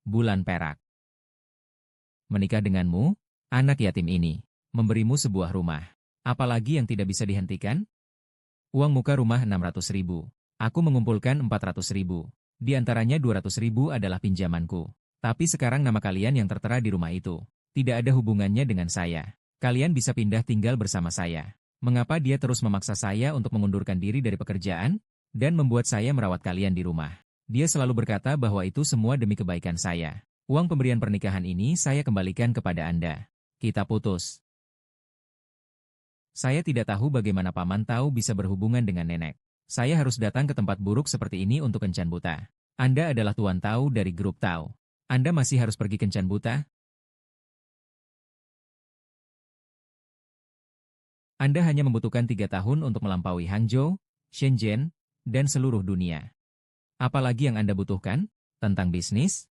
bulan perak. Menikah denganmu, anak yatim ini, memberimu sebuah rumah. Apalagi yang tidak bisa dihentikan? Uang muka rumah 600.000. Aku mengumpulkan 400.000. Di antaranya 200.000 adalah pinjamanku. Tapi sekarang nama kalian yang tertera di rumah itu tidak ada hubungannya dengan saya. Kalian bisa pindah tinggal bersama saya. Mengapa dia terus memaksa saya untuk mengundurkan diri dari pekerjaan dan membuat saya merawat kalian di rumah? Dia selalu berkata bahwa itu semua demi kebaikan saya. Uang pemberian pernikahan ini saya kembalikan kepada Anda. Kita putus. Saya tidak tahu bagaimana Paman Tau bisa berhubungan dengan nenek. Saya harus datang ke tempat buruk seperti ini untuk kencan buta. Anda adalah Tuan Tau dari grup Tau. Anda masih harus pergi kencan buta? Anda hanya membutuhkan 3 tahun untuk melampaui Hangzhou, Shenzhen, dan seluruh dunia. Apalagi yang Anda butuhkan? Tentang bisnis?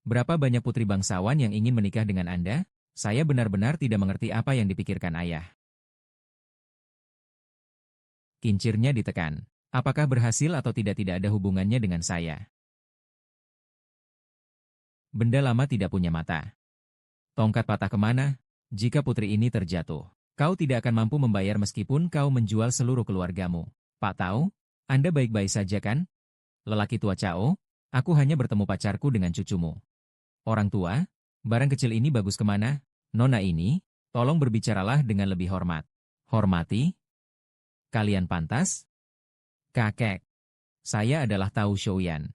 Berapa banyak putri bangsawan yang ingin menikah dengan Anda? Saya benar-benar tidak mengerti apa yang dipikirkan ayah. Kincirnya ditekan. Apakah berhasil atau tidak ada hubungannya dengan saya. Benda lama tidak punya mata. Tongkat patah kemana? Jika putri ini terjatuh, kau tidak akan mampu membayar meskipun kau menjual seluruh keluargamu. Pak Tau, Anda baik-baik saja kan? Lelaki tua Cao, aku hanya bertemu pacarku dengan cucumu. Orang tua, barang kecil ini bagus kemana? Nona ini, tolong berbicaralah dengan lebih hormat. Hormati? Kalian pantas? Kakek. Saya adalah Tau Shouyan.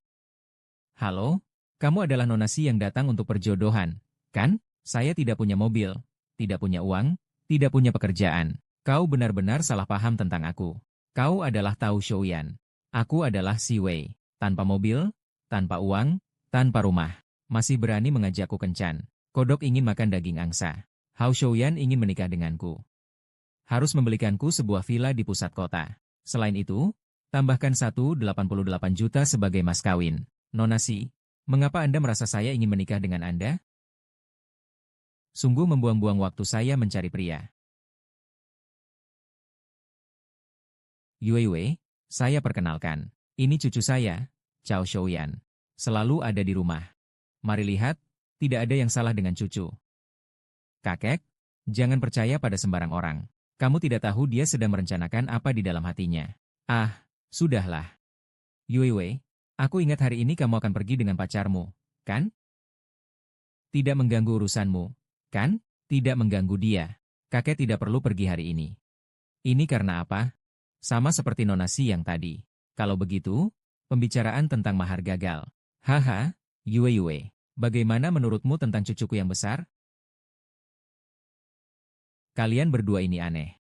Halo? Kamu adalah Nona Si yang datang untuk perjodohan, kan? Saya tidak punya mobil, tidak punya uang, tidak punya pekerjaan. Kau benar-benar salah paham tentang aku. Kau adalah Tau Shouyan. Aku adalah Si Wei. Tanpa mobil, tanpa uang, tanpa rumah. Masih berani mengajakku kencan. Kodok ingin makan daging angsa. Hao Shouyan ingin menikah denganku. Harus membelikanku sebuah villa di pusat kota. Selain itu, tambahkan 188 juta sebagai mas kawin. Nona Si, mengapa Anda merasa saya ingin menikah dengan Anda? Sungguh membuang-buang waktu saya mencari pria. Yue, saya perkenalkan. Ini cucu saya, Cao Shouyan. Selalu ada di rumah. Mari lihat, tidak ada yang salah dengan cucu. Kakek, jangan percaya pada sembarang orang. Kamu tidak tahu dia sedang merencanakan apa di dalam hatinya. Ah, sudahlah. Yue, aku ingat hari ini kamu akan pergi dengan pacarmu, kan? Tidak mengganggu urusanmu, kan? Tidak mengganggu dia. Kakek tidak perlu pergi hari ini. Ini karena apa? Sama seperti Nona Si yang tadi. Kalau begitu, pembicaraan tentang mahar gagal. Haha, Yue, bagaimana menurutmu tentang cucuku yang besar? Kalian berdua ini aneh.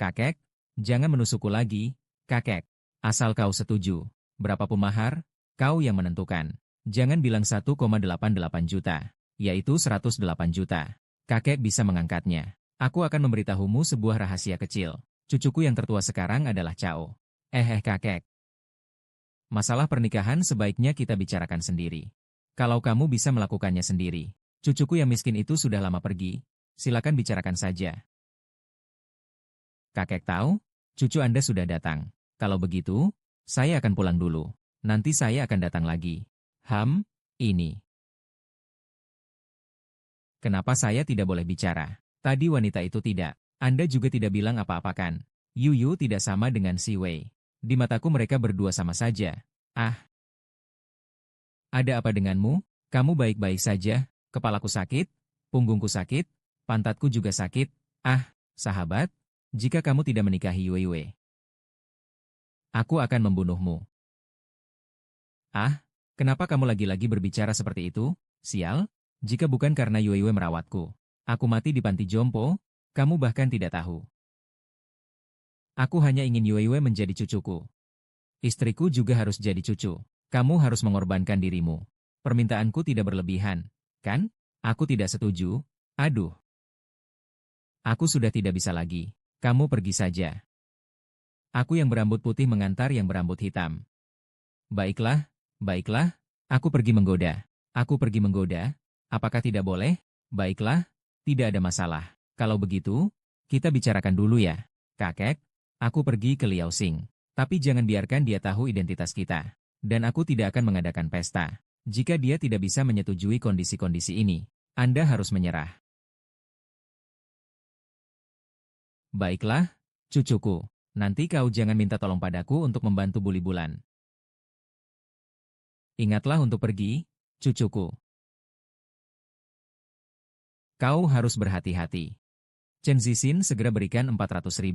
Kakek, jangan menusukku lagi, kakek. Asal kau setuju. Berapapun mahar, kau yang menentukan. Jangan bilang 1,88 juta, yaitu 108 juta. Kakek bisa mengangkatnya. Aku akan memberitahumu sebuah rahasia kecil. Cucuku yang tertua sekarang adalah Cao. Kakek. Masalah pernikahan sebaiknya kita bicarakan sendiri. Kalau kamu bisa melakukannya sendiri. Cucuku yang miskin itu sudah lama pergi. Silakan bicarakan saja. Kakek tahu, cucu Anda sudah datang. Kalau begitu, saya akan pulang dulu. Nanti saya akan datang lagi. Ini. Kenapa saya tidak boleh bicara? Tadi wanita itu tidak. Anda juga tidak bilang apa-apa kan? Yu tidak sama dengan Si Wei. Di mataku mereka berdua sama saja. Ah. Ada apa denganmu? Kamu baik-baik saja? Kepalaku sakit, punggungku sakit, pantatku juga sakit. Ah, sahabat, jika kamu tidak menikahi Yue, aku akan membunuhmu. Ah, kenapa kamu lagi-lagi berbicara seperti itu? Sial, jika bukan karena Yue merawatku, aku mati di panti jompo, kamu bahkan tidak tahu. Aku hanya ingin Yue menjadi cucuku. Istriku juga harus jadi cucu. Kamu harus mengorbankan dirimu. Permintaanku tidak berlebihan, kan? Aku tidak setuju. Aduh. Aku sudah tidak bisa lagi. Kamu pergi saja. Aku yang berambut putih mengantar yang berambut hitam. Baiklah, baiklah. Aku pergi menggoda. Aku pergi menggoda. Apakah tidak boleh? Baiklah, tidak ada masalah. Kalau begitu, kita bicarakan dulu ya. Kakek, aku pergi ke Liaoxing. Tapi jangan biarkan dia tahu identitas kita. Dan aku tidak akan mengadakan pesta. Jika dia tidak bisa menyetujui kondisi-kondisi ini, Anda harus menyerah. Baiklah, cucuku. Nanti kau jangan minta tolong padaku untuk membantu Buli Bulan. Ingatlah untuk pergi, cucuku. Kau harus berhati-hati. Chen Zixin segera berikan 400.000.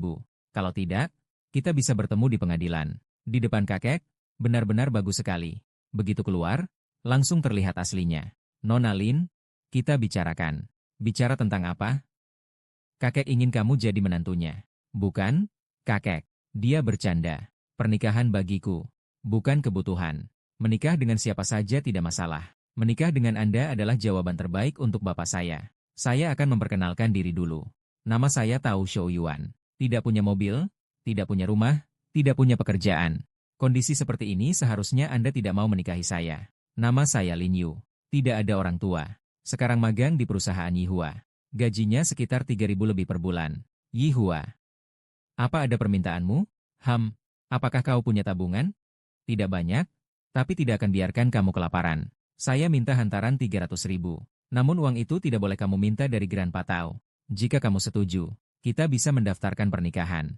Kalau tidak, kita bisa bertemu di pengadilan. Di depan kakek, benar-benar bagus sekali. Begitu keluar, langsung terlihat aslinya. Nona Lin, kita bicarakan. Bicara tentang apa? Kakek ingin kamu jadi menantunya. Bukan, kakek. Dia bercanda. Pernikahan bagiku. Bukan kebutuhan. Menikah dengan siapa saja tidak masalah. Menikah dengan Anda adalah jawaban terbaik untuk bapak saya. Saya akan memperkenalkan diri dulu. Nama saya Tao Shou Yuan. Tidak punya mobil, tidak punya rumah, tidak punya pekerjaan. Kondisi seperti ini seharusnya Anda tidak mau menikahi saya. Nama saya Lin Yu. Tidak ada orang tua. Sekarang magang di perusahaan Yihua. Gajinya sekitar 3.000 lebih per bulan. Yihua. Apa ada permintaanmu? Apakah kau punya tabungan? Tidak banyak, tapi tidak akan biarkan kamu kelaparan. Saya minta hantaran 300.000. Namun uang itu tidak boleh kamu minta dari Grandpa Tao. Jika kamu setuju, kita bisa mendaftarkan pernikahan.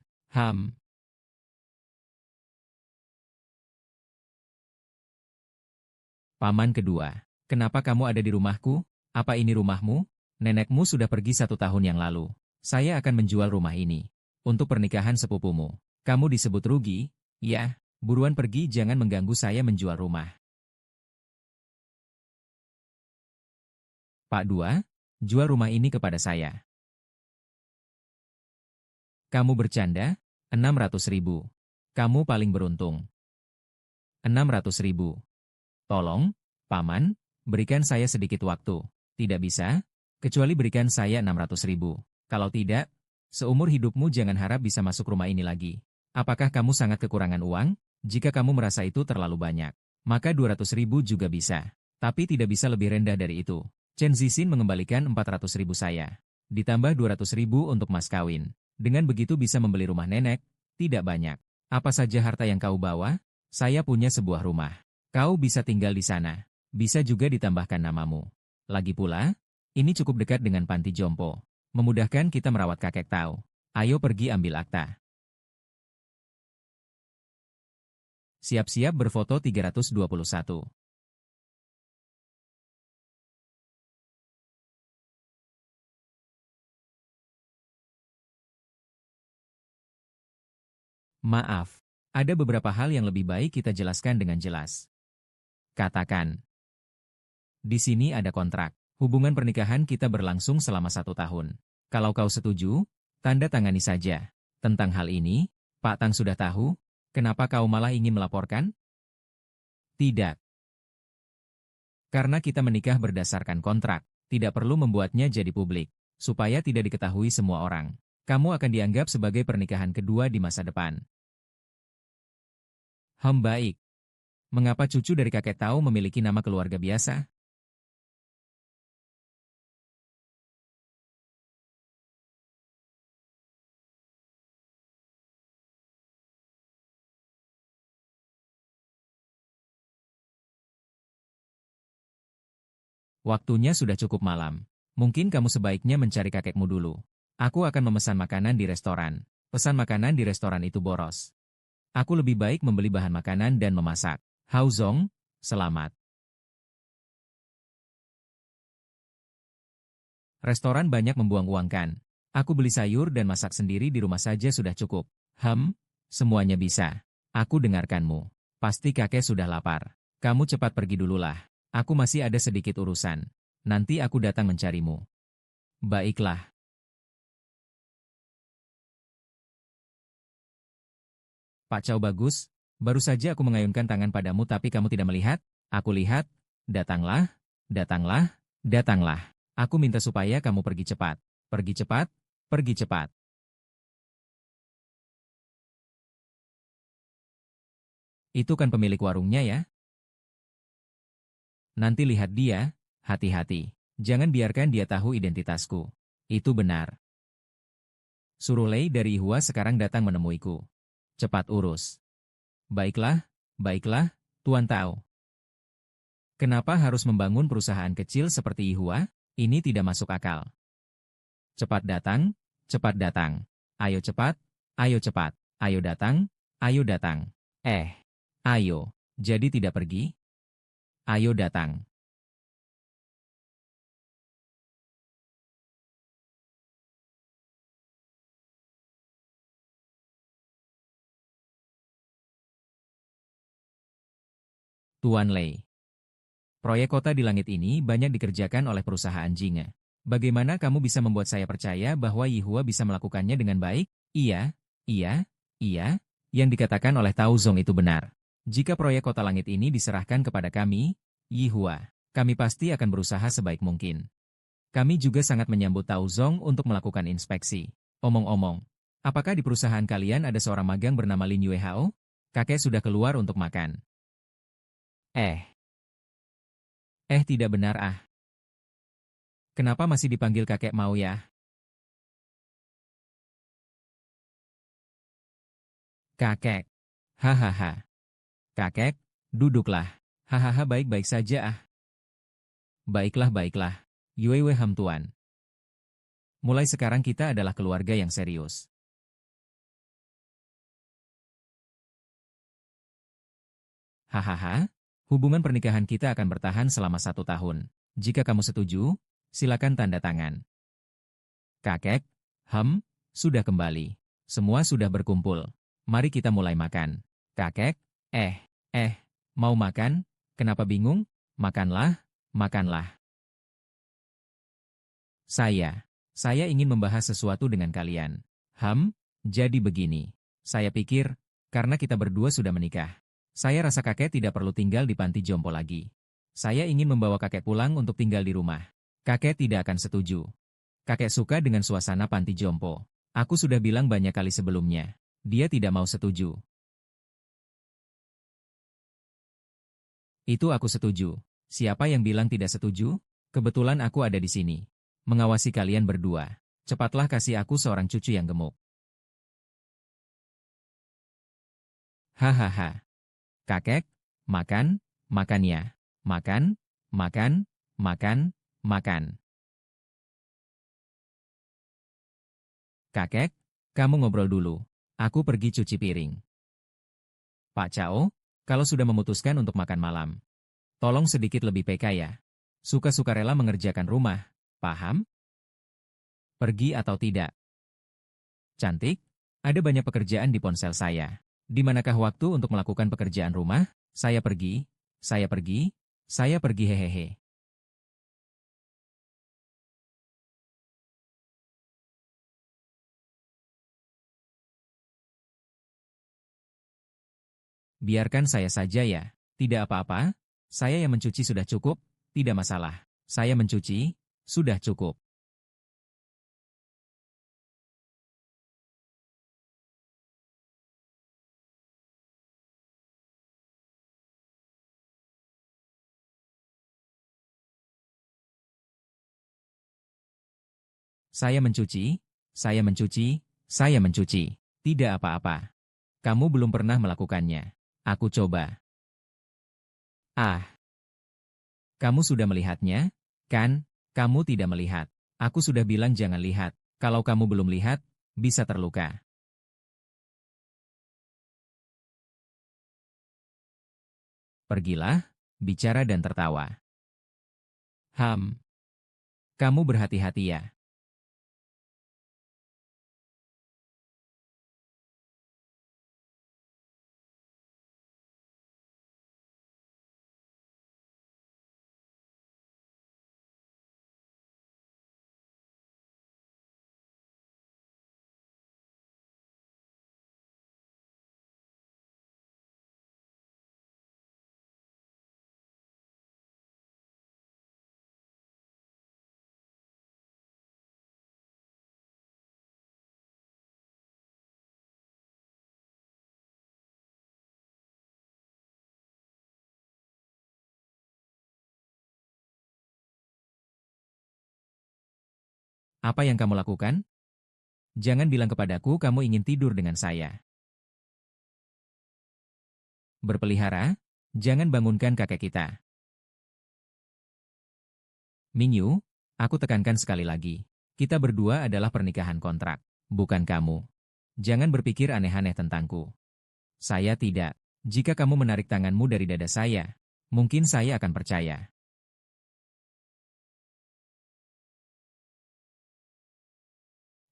Paman kedua, kenapa kamu ada di rumahku? Apa ini rumahmu? Nenekmu sudah pergi 1 tahun yang lalu. Saya akan menjual rumah ini. Untuk pernikahan sepupumu. Kamu disebut rugi? Ya, buruan pergi jangan mengganggu saya menjual rumah. Pak Dua, jual rumah ini kepada saya. Kamu bercanda? 600.000. Kamu paling beruntung. 600.000. Tolong, Paman, berikan saya sedikit waktu. Tidak bisa? Kecuali berikan saya 600.000. Kalau tidak, seumur hidupmu jangan harap bisa masuk rumah ini lagi. Apakah kamu sangat kekurangan uang? Jika kamu merasa itu terlalu banyak, maka 200.000 juga bisa. Tapi tidak bisa lebih rendah dari itu. Chen Zixin mengembalikan 400.000 saya. Ditambah 200.000 untuk mas kawin. Dengan begitu bisa membeli rumah nenek, tidak banyak. Apa saja harta yang kau bawa? Saya punya sebuah rumah. Kau bisa tinggal di sana. Bisa juga ditambahkan namamu. Lagi pula, ini cukup dekat dengan panti jompo. Memudahkan kita merawat kakek Tao. Ayo pergi ambil akta. Siap-siap berfoto 321. Maaf, ada beberapa hal yang lebih baik kita jelaskan dengan jelas. Katakan. Di sini ada kontrak. Hubungan pernikahan kita berlangsung selama 1 tahun. Kalau kau setuju, tanda tangani saja. Tentang hal ini, Pak Tang sudah tahu. Kenapa kau malah ingin melaporkan? Tidak. Karena kita menikah berdasarkan kontrak, tidak perlu membuatnya jadi publik, supaya tidak diketahui semua orang. Kamu akan dianggap sebagai pernikahan kedua di masa depan. Baik. Mengapa cucu dari kakek Tao memiliki nama keluarga biasa? Waktunya sudah cukup malam. Mungkin kamu sebaiknya mencari kakekmu dulu. Aku akan memesan makanan di restoran. Pesan makanan di restoran itu boros. Aku lebih baik membeli bahan makanan dan memasak. Hao Zong, selamat. Restoran banyak membuang uang kan? Aku beli sayur dan masak sendiri di rumah saja sudah cukup. Semuanya bisa. Aku dengarkanmu. Pasti kakek sudah lapar. Kamu cepat pergi dululah. Aku masih ada sedikit urusan. Nanti aku datang mencarimu. Baiklah. Pak Chow bagus. Baru saja aku mengayunkan tangan padamu tapi kamu tidak melihat. Aku lihat. Datanglah, datanglah, datanglah. Aku minta supaya kamu pergi cepat. Pergi cepat, pergi cepat. Itu kan pemilik warungnya ya? Nanti lihat dia, hati-hati. Jangan biarkan dia tahu identitasku. Itu benar. Suruh Lei dari Ihua sekarang datang menemuiku. Cepat urus. Baiklah, baiklah, Tuan Tao. Kenapa harus membangun perusahaan kecil seperti Yihua? Ini tidak masuk akal. Cepat datang, cepat datang. Ayo cepat, ayo cepat. Ayo datang, ayo datang. Ayo. Jadi tidak pergi? Ayo datang. Tuan Lei. Proyek kota di langit ini banyak dikerjakan oleh perusahaan Jinge. Bagaimana kamu bisa membuat saya percaya bahwa Yihua bisa melakukannya dengan baik? Iya, iya, iya. Yang dikatakan oleh Tao Zong itu benar. Jika proyek kota langit ini diserahkan kepada kami, Yihua, kami pasti akan berusaha sebaik mungkin. Kami juga sangat menyambut Tao Zong untuk melakukan inspeksi. Omong-omong, apakah di perusahaan kalian ada seorang magang bernama Lin Yue Hao? Kakek sudah keluar untuk makan. Tidak benar ah. Kenapa masih dipanggil kakek mau ya? Kakek. Hahaha. Kakek, duduklah. Hahaha baik-baik saja ah. Baiklah baiklah. Yue Ham Tuan. Mulai sekarang kita adalah keluarga yang serius. Hahaha. Hubungan pernikahan kita akan bertahan selama 1 tahun. Jika kamu setuju, silakan tanda tangan. Kakek, sudah kembali. Semua sudah berkumpul. Mari kita mulai makan. Kakek, mau makan? Kenapa bingung? Makanlah, makanlah. Saya ingin membahas sesuatu dengan kalian. Jadi begini. Saya pikir, karena kita berdua sudah menikah, saya rasa kakek tidak perlu tinggal di panti jompo lagi. Saya ingin membawa kakek pulang untuk tinggal di rumah. Kakek tidak akan setuju. Kakek suka dengan suasana panti jompo. Aku sudah bilang banyak kali sebelumnya. Dia tidak mau setuju. Itu aku setuju. Siapa yang bilang tidak setuju? Kebetulan aku ada di sini. Mengawasi kalian berdua. Cepatlah kasih aku seorang cucu yang gemuk. Hahaha. Kakek, makan, makannya. Makan, makan, makan, makan. Kakek, kamu ngobrol dulu. Aku pergi cuci piring. Pak Cao, kalau sudah memutuskan untuk makan malam, tolong sedikit lebih peka ya. Suka-suka rela mengerjakan rumah, paham? Pergi atau tidak? Cantik, ada banyak pekerjaan di ponsel saya. Di manakah waktu untuk melakukan pekerjaan rumah? Saya pergi, saya pergi, saya pergi hehehe. Biarkan saya saja ya. Tidak apa-apa, saya yang mencuci sudah cukup, tidak masalah. Saya mencuci, sudah cukup. Saya mencuci, saya mencuci, saya mencuci. Tidak apa-apa. Kamu belum pernah melakukannya. Aku coba. Ah, kamu sudah melihatnya? Kan? Kamu tidak melihat. Aku sudah bilang jangan lihat. Kalau kamu belum lihat, bisa terluka. Pergilah, bicara dan tertawa. Kamu berhati-hati ya. Apa yang kamu lakukan? Jangan bilang kepadaku kamu ingin tidur dengan saya. Berpelihara? Jangan bangunkan kakek kita. Mingyu, aku tekankan sekali lagi. Kita berdua adalah pernikahan kontrak, bukan kamu. Jangan berpikir aneh-aneh tentangku. Saya tidak. Jika kamu menarik tanganmu dari dada saya, mungkin saya akan percaya.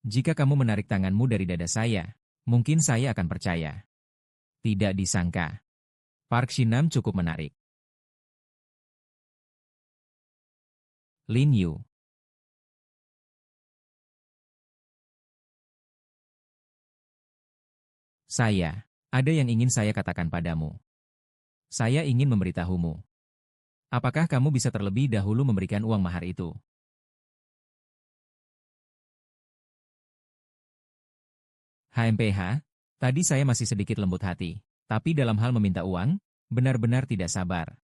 Jika kamu menarik tanganmu dari dada saya, mungkin saya akan percaya. Tidak disangka. Park Shin-nam cukup menarik. Lin Yu. Ada yang ingin saya katakan padamu. Saya ingin memberitahumu. Apakah kamu bisa terlebih dahulu memberikan uang mahar itu? HMPH, tadi saya masih sedikit lembut hati, tapi dalam hal meminta uang, benar-benar tidak sabar.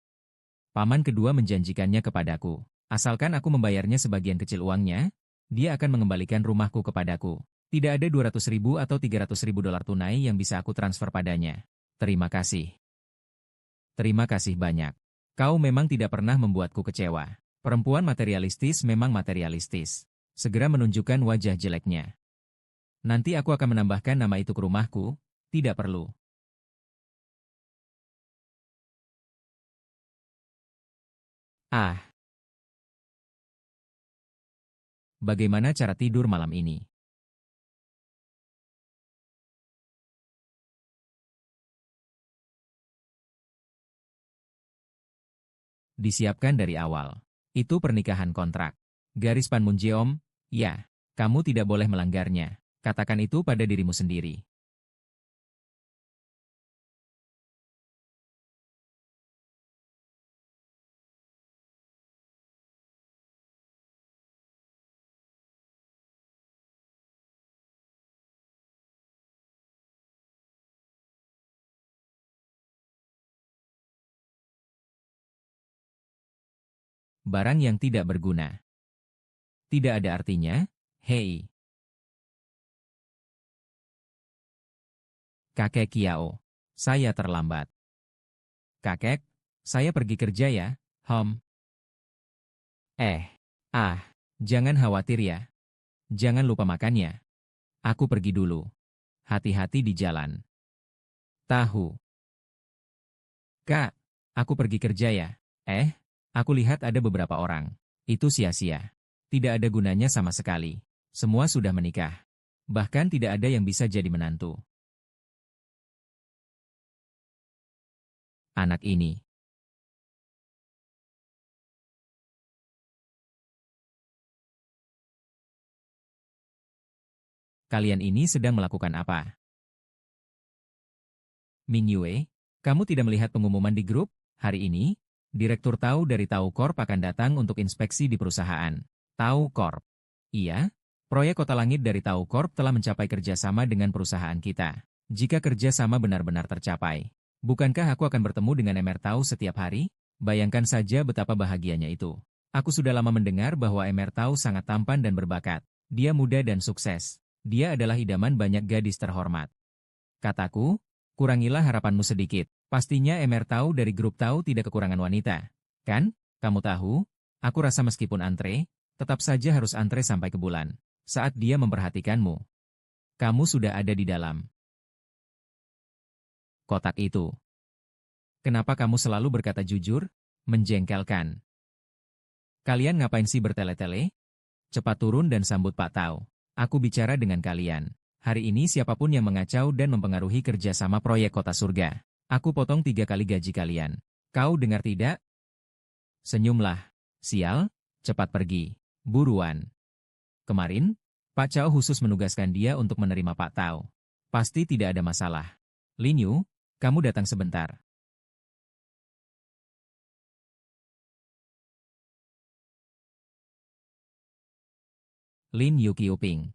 Paman kedua menjanjikannya kepadaku. Asalkan aku membayarnya sebagian kecil uangnya, dia akan mengembalikan rumahku kepadaku. Tidak ada 200.000 atau 300.000 dolar tunai yang bisa aku transfer padanya. Terima kasih. Terima kasih banyak. Kau memang tidak pernah membuatku kecewa. Perempuan materialistis memang materialistis. Segera menunjukkan wajah jeleknya. Nanti aku akan menambahkan nama itu ke rumahku. Tidak perlu. Ah, bagaimana cara tidur malam ini? Disiapkan dari awal. Itu pernikahan kontrak. Garis Panmunjeom, ya, kamu tidak boleh melanggarnya. Katakan itu pada dirimu sendiri. Barang yang tidak berguna. Tidak ada artinya, hei. Kakek Kiao. Saya terlambat. Kakek, saya pergi kerja ya, Eh, jangan khawatir ya. Jangan lupa makannya. Aku pergi dulu. Hati-hati di jalan. Tahu. Kak, aku pergi kerja ya. Aku lihat ada beberapa orang. Itu sia-sia. Tidak ada gunanya sama sekali. Semua sudah menikah. Bahkan tidak ada yang bisa jadi menantu. Anak ini. Kalian ini sedang melakukan apa? Ming Yue, kamu tidak melihat pengumuman di grup? Hari ini, Direktur Tau dari Tau Corp akan datang untuk inspeksi di perusahaan. Tau Corp. Iya, proyek Kota Langit dari Tau Corp telah mencapai kerjasama dengan perusahaan kita. Jika kerjasama benar-benar tercapai, bukankah aku akan bertemu dengan MR Tau setiap hari? Bayangkan saja betapa bahagianya itu. Aku sudah lama mendengar bahwa MR Tau sangat tampan dan berbakat. Dia muda dan sukses. Dia adalah idaman banyak gadis terhormat. Kataku, kurangilah harapanmu sedikit. Pastinya MR Tau dari grup Tau tidak kekurangan wanita. Kan? Kamu tahu? Aku rasa meskipun antre, tetap saja harus antre sampai ke bulan. Saat dia memperhatikanmu, kamu sudah ada di dalam kotak itu. Kenapa kamu selalu berkata jujur? Menjengkelkan. Kalian ngapain sih bertele-tele? Cepat turun dan sambut Pak Tau. Aku bicara dengan kalian. Hari ini siapapun yang mengacau dan mempengaruhi kerjasama proyek Kota Surga, aku potong 3 kali gaji kalian. Kau dengar tidak? Senyumlah. Sial, cepat pergi. Buruan. Kemarin, Pak Cao khusus menugaskan dia untuk menerima Pak Tau. Pasti tidak ada masalah. Lin Yu, kamu datang sebentar. Lin Yu Qiuping.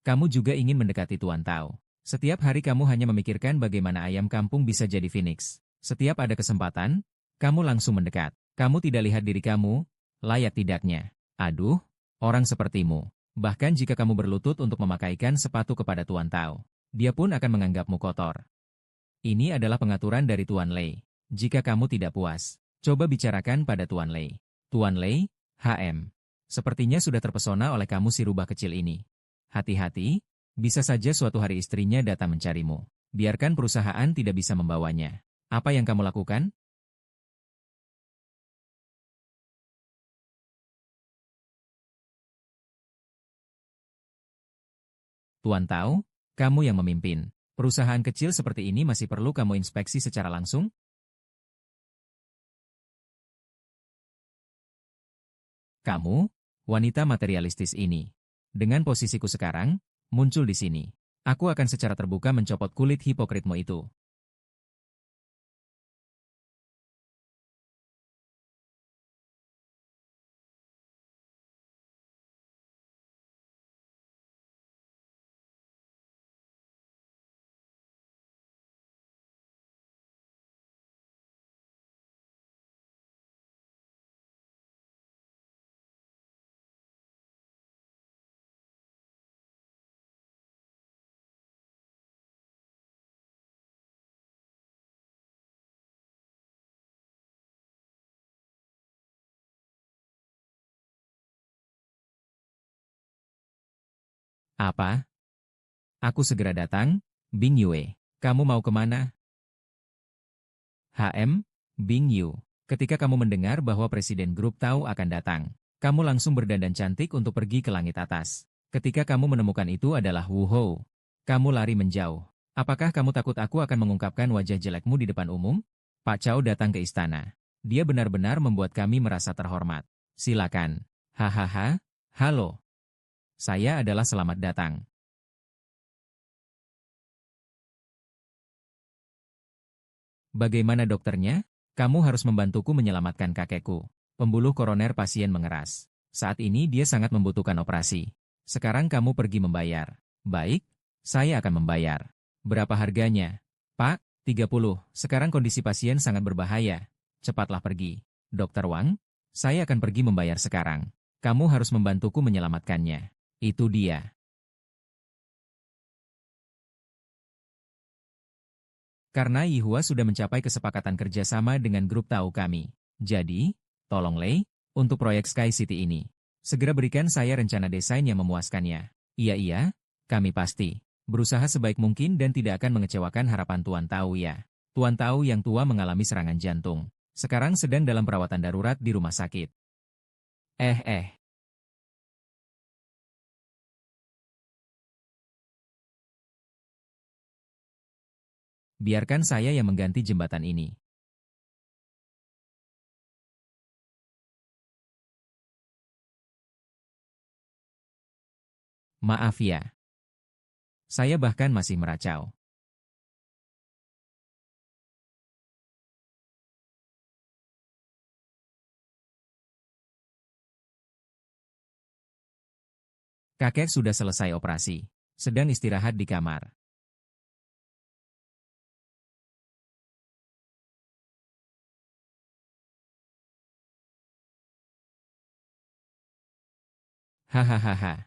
Kamu juga ingin mendekati Tuan Tao. Setiap hari kamu hanya memikirkan bagaimana ayam kampung bisa jadi phoenix. Setiap ada kesempatan, kamu langsung mendekat. Kamu tidak lihat diri kamu, layak tidaknya. Aduh, orang sepertimu. Bahkan jika kamu berlutut untuk memakaikan sepatu kepada Tuan Tao, dia pun akan menganggapmu kotor. Ini adalah pengaturan dari Tuan Lei. Jika kamu tidak puas, coba bicarakan pada Tuan Lei. Tuan Lei, HM. Sepertinya sudah terpesona oleh kamu si rubah kecil ini. Hati-hati, bisa saja suatu hari istrinya datang mencarimu. Biarkan perusahaan tidak bisa membawanya. Apa yang kamu lakukan? Tuan tahu, kamu yang memimpin. Perusahaan kecil seperti ini masih perlu kamu inspeksi secara langsung? Kamu, wanita materialistis ini. Dengan posisiku sekarang, muncul di sini. Aku akan secara terbuka mencopot kulit hipokritmu itu. Apa? Aku segera datang, Bing Yue. Kamu mau kemana? HM, Bing Yu. Ketika kamu mendengar bahwa Presiden Grup Tau akan datang, kamu langsung berdandan cantik untuk pergi ke langit atas. Ketika kamu menemukan itu adalah Wu Hou, kamu lari menjauh. Apakah kamu takut aku akan mengungkapkan wajah jelekmu di depan umum? Pak Chow datang ke istana. Dia benar-benar membuat kami merasa terhormat. Silakan. Hahaha, halo. Saya adalah selamat datang. Bagaimana dokternya? Kamu harus membantuku menyelamatkan kakekku. Pembuluh koroner pasien mengeras. Saat ini dia sangat membutuhkan operasi. Sekarang kamu pergi membayar. Baik, saya akan membayar. Berapa harganya? Pak, 30. Sekarang kondisi pasien sangat berbahaya. Cepatlah pergi. Dokter Wang, saya akan pergi membayar sekarang. Kamu harus membantuku menyelamatkannya. Itu dia. Karena Yihua sudah mencapai kesepakatan kerjasama dengan grup tahu kami. Jadi, tolong Lei, untuk proyek Sky City ini. Segera berikan saya rencana desain yang memuaskannya. Iya, kami pasti. Berusaha sebaik mungkin dan tidak akan mengecewakan harapan Tuan Tahu ya. Tuan Tahu yang tua mengalami serangan jantung. Sekarang sedang dalam perawatan darurat di rumah sakit. Eh. Biarkan saya yang mengganti jembatan ini. Maaf ya. Saya bahkan masih meracau. Kakek sudah selesai operasi. Sedang istirahat di kamar. Hahaha.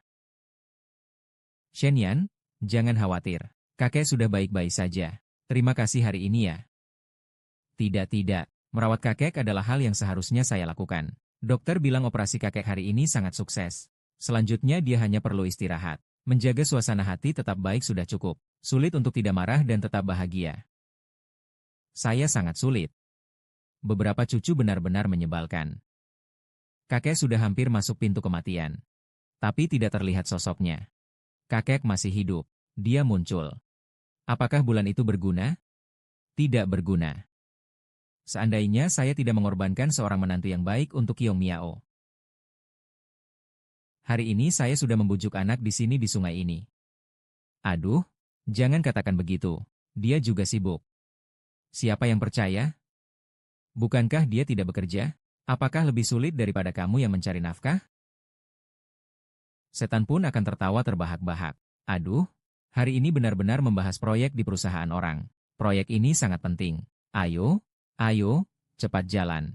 Shenyan, jangan khawatir. Kakek sudah baik-baik saja. Terima kasih hari ini ya. Tidak. Merawat kakek adalah hal yang seharusnya saya lakukan. Dokter bilang operasi kakek hari ini sangat sukses. Selanjutnya dia hanya perlu istirahat. Menjaga suasana hati tetap baik sudah cukup. Sulit untuk tidak marah dan tetap bahagia. Saya sangat sulit. Beberapa cucu benar-benar menyebalkan. Kakek sudah hampir masuk pintu kematian. Tapi tidak terlihat sosoknya. Kakek masih hidup. Dia muncul. Apakah bulan itu berguna? Tidak berguna. Seandainya saya tidak mengorbankan seorang menantu yang baik untuk Yong Miao. Hari ini saya sudah membujuk anak di sini di sungai ini. Aduh, jangan katakan begitu. Dia juga sibuk. Siapa yang percaya? Bukankah dia tidak bekerja? Apakah lebih sulit daripada kamu yang mencari nafkah? Setan pun akan tertawa terbahak-bahak. Aduh, hari ini benar-benar membahas proyek di perusahaan orang. Proyek ini sangat penting. Ayo, cepat jalan.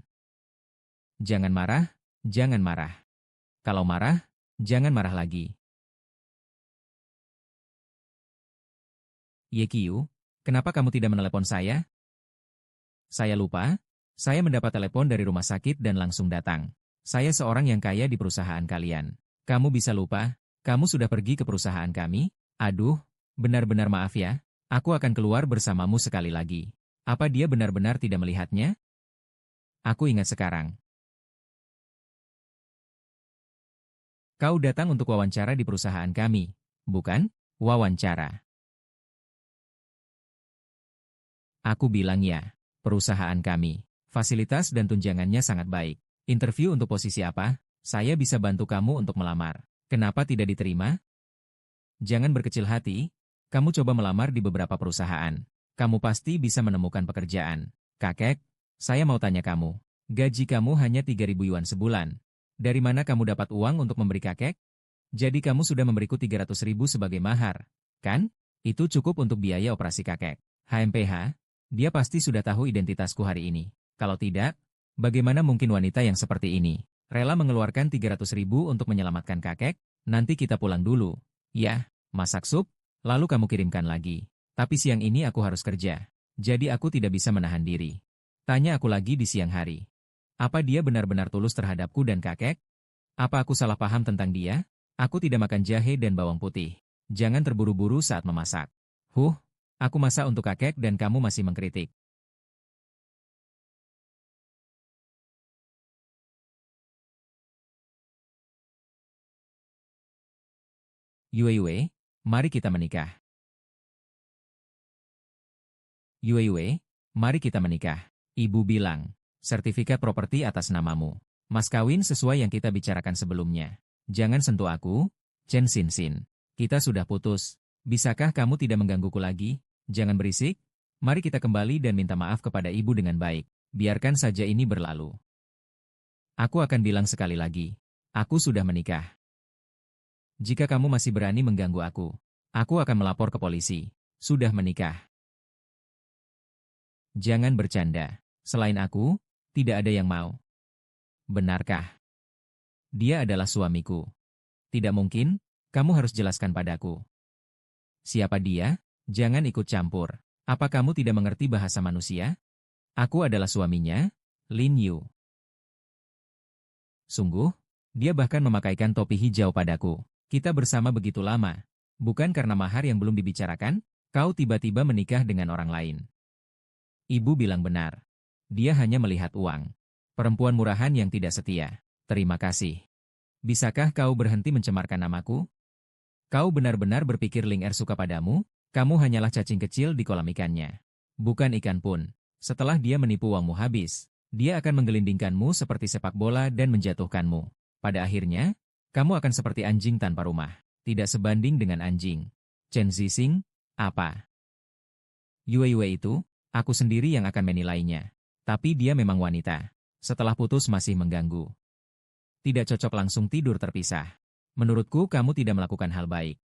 Jangan marah. Kalau marah, jangan marah lagi. Ye Qiu, Kenapa kamu tidak menelepon saya? Saya lupa. Saya mendapat telepon dari rumah sakit dan langsung datang. Saya seorang yang kaya di perusahaan kalian. Kamu bisa lupa? Kamu sudah pergi ke perusahaan kami? Aduh, benar-benar maaf ya. Aku akan keluar bersamamu sekali lagi. Apa dia benar-benar tidak melihatnya? Aku ingat sekarang. Kau datang untuk wawancara di perusahaan kami, bukan? Wawancara. Aku bilang ya, perusahaan kami. Fasilitas dan tunjangannya sangat baik. Interview untuk posisi apa? Saya bisa bantu kamu untuk melamar. Kenapa tidak diterima? Jangan berkecil hati. Kamu coba melamar di beberapa perusahaan. Kamu pasti bisa menemukan pekerjaan. Kakek, saya mau tanya kamu. Gaji kamu hanya 3.000 yuan sebulan. Dari mana kamu dapat uang untuk memberi kakek? Jadi kamu sudah memberiku 300.000 sebagai mahar, kan? Itu cukup untuk biaya operasi kakek. HMPH, dia pasti sudah tahu identitasku hari ini. Kalau tidak, bagaimana mungkin wanita yang seperti ini rela mengeluarkan 300.000 untuk menyelamatkan kakek? Nanti kita pulang dulu. Ya, masak sup, lalu kamu kirimkan lagi. Tapi siang ini aku harus kerja. Jadi aku tidak bisa menahan diri. Tanya aku lagi di siang hari. Apa dia benar-benar tulus terhadapku dan kakek? Apa aku salah paham tentang dia? Aku tidak makan jahe dan bawang putih. Jangan terburu-buru saat memasak. Aku masak untuk kakek dan kamu masih mengkritik. Yue, mari kita menikah. Yue, mari kita menikah. Ibu bilang, sertifikat properti atas namamu. Mas kawin sesuai yang kita bicarakan sebelumnya. Jangan sentuh aku, Chen Xin. Kita sudah putus. Bisakah kamu tidak menggangguku lagi? Jangan berisik. Mari kita kembali dan minta maaf kepada ibu dengan baik. Biarkan saja ini berlalu. Aku akan bilang sekali lagi. Aku sudah menikah. Jika kamu masih berani mengganggu aku akan melapor ke polisi. Sudah menikah. Jangan bercanda. Selain aku, tidak ada yang mau. Benarkah? Dia adalah suamiku. Tidak mungkin, kamu harus jelaskan padaku. Siapa dia? Jangan ikut campur. Apa kamu tidak mengerti bahasa manusia? Aku adalah suaminya, Lin Yu. Sungguh? Dia bahkan memakaikan topi hijau padaku. Kita bersama begitu lama. Bukan karena mahar yang belum dibicarakan, kau tiba-tiba menikah dengan orang lain. Ibu bilang benar. Dia hanya melihat uang. Perempuan murahan yang tidak setia. Terima kasih. Bisakah kau berhenti mencemarkan namaku? Kau benar-benar berpikir Ling Er suka padamu? Kamu hanyalah cacing kecil di kolam ikannya. Bukan ikan pun. Setelah dia menipu uangmu habis, dia akan menggelindingkanmu seperti sepak bola dan menjatuhkanmu. Pada akhirnya, kamu akan seperti anjing tanpa rumah. Tidak sebanding dengan anjing. Chen Zixing, apa? Yue itu, aku sendiri yang akan menilainya. Tapi dia memang wanita. Setelah putus masih mengganggu. Tidak cocok langsung tidur terpisah. Menurutku kamu tidak melakukan hal baik.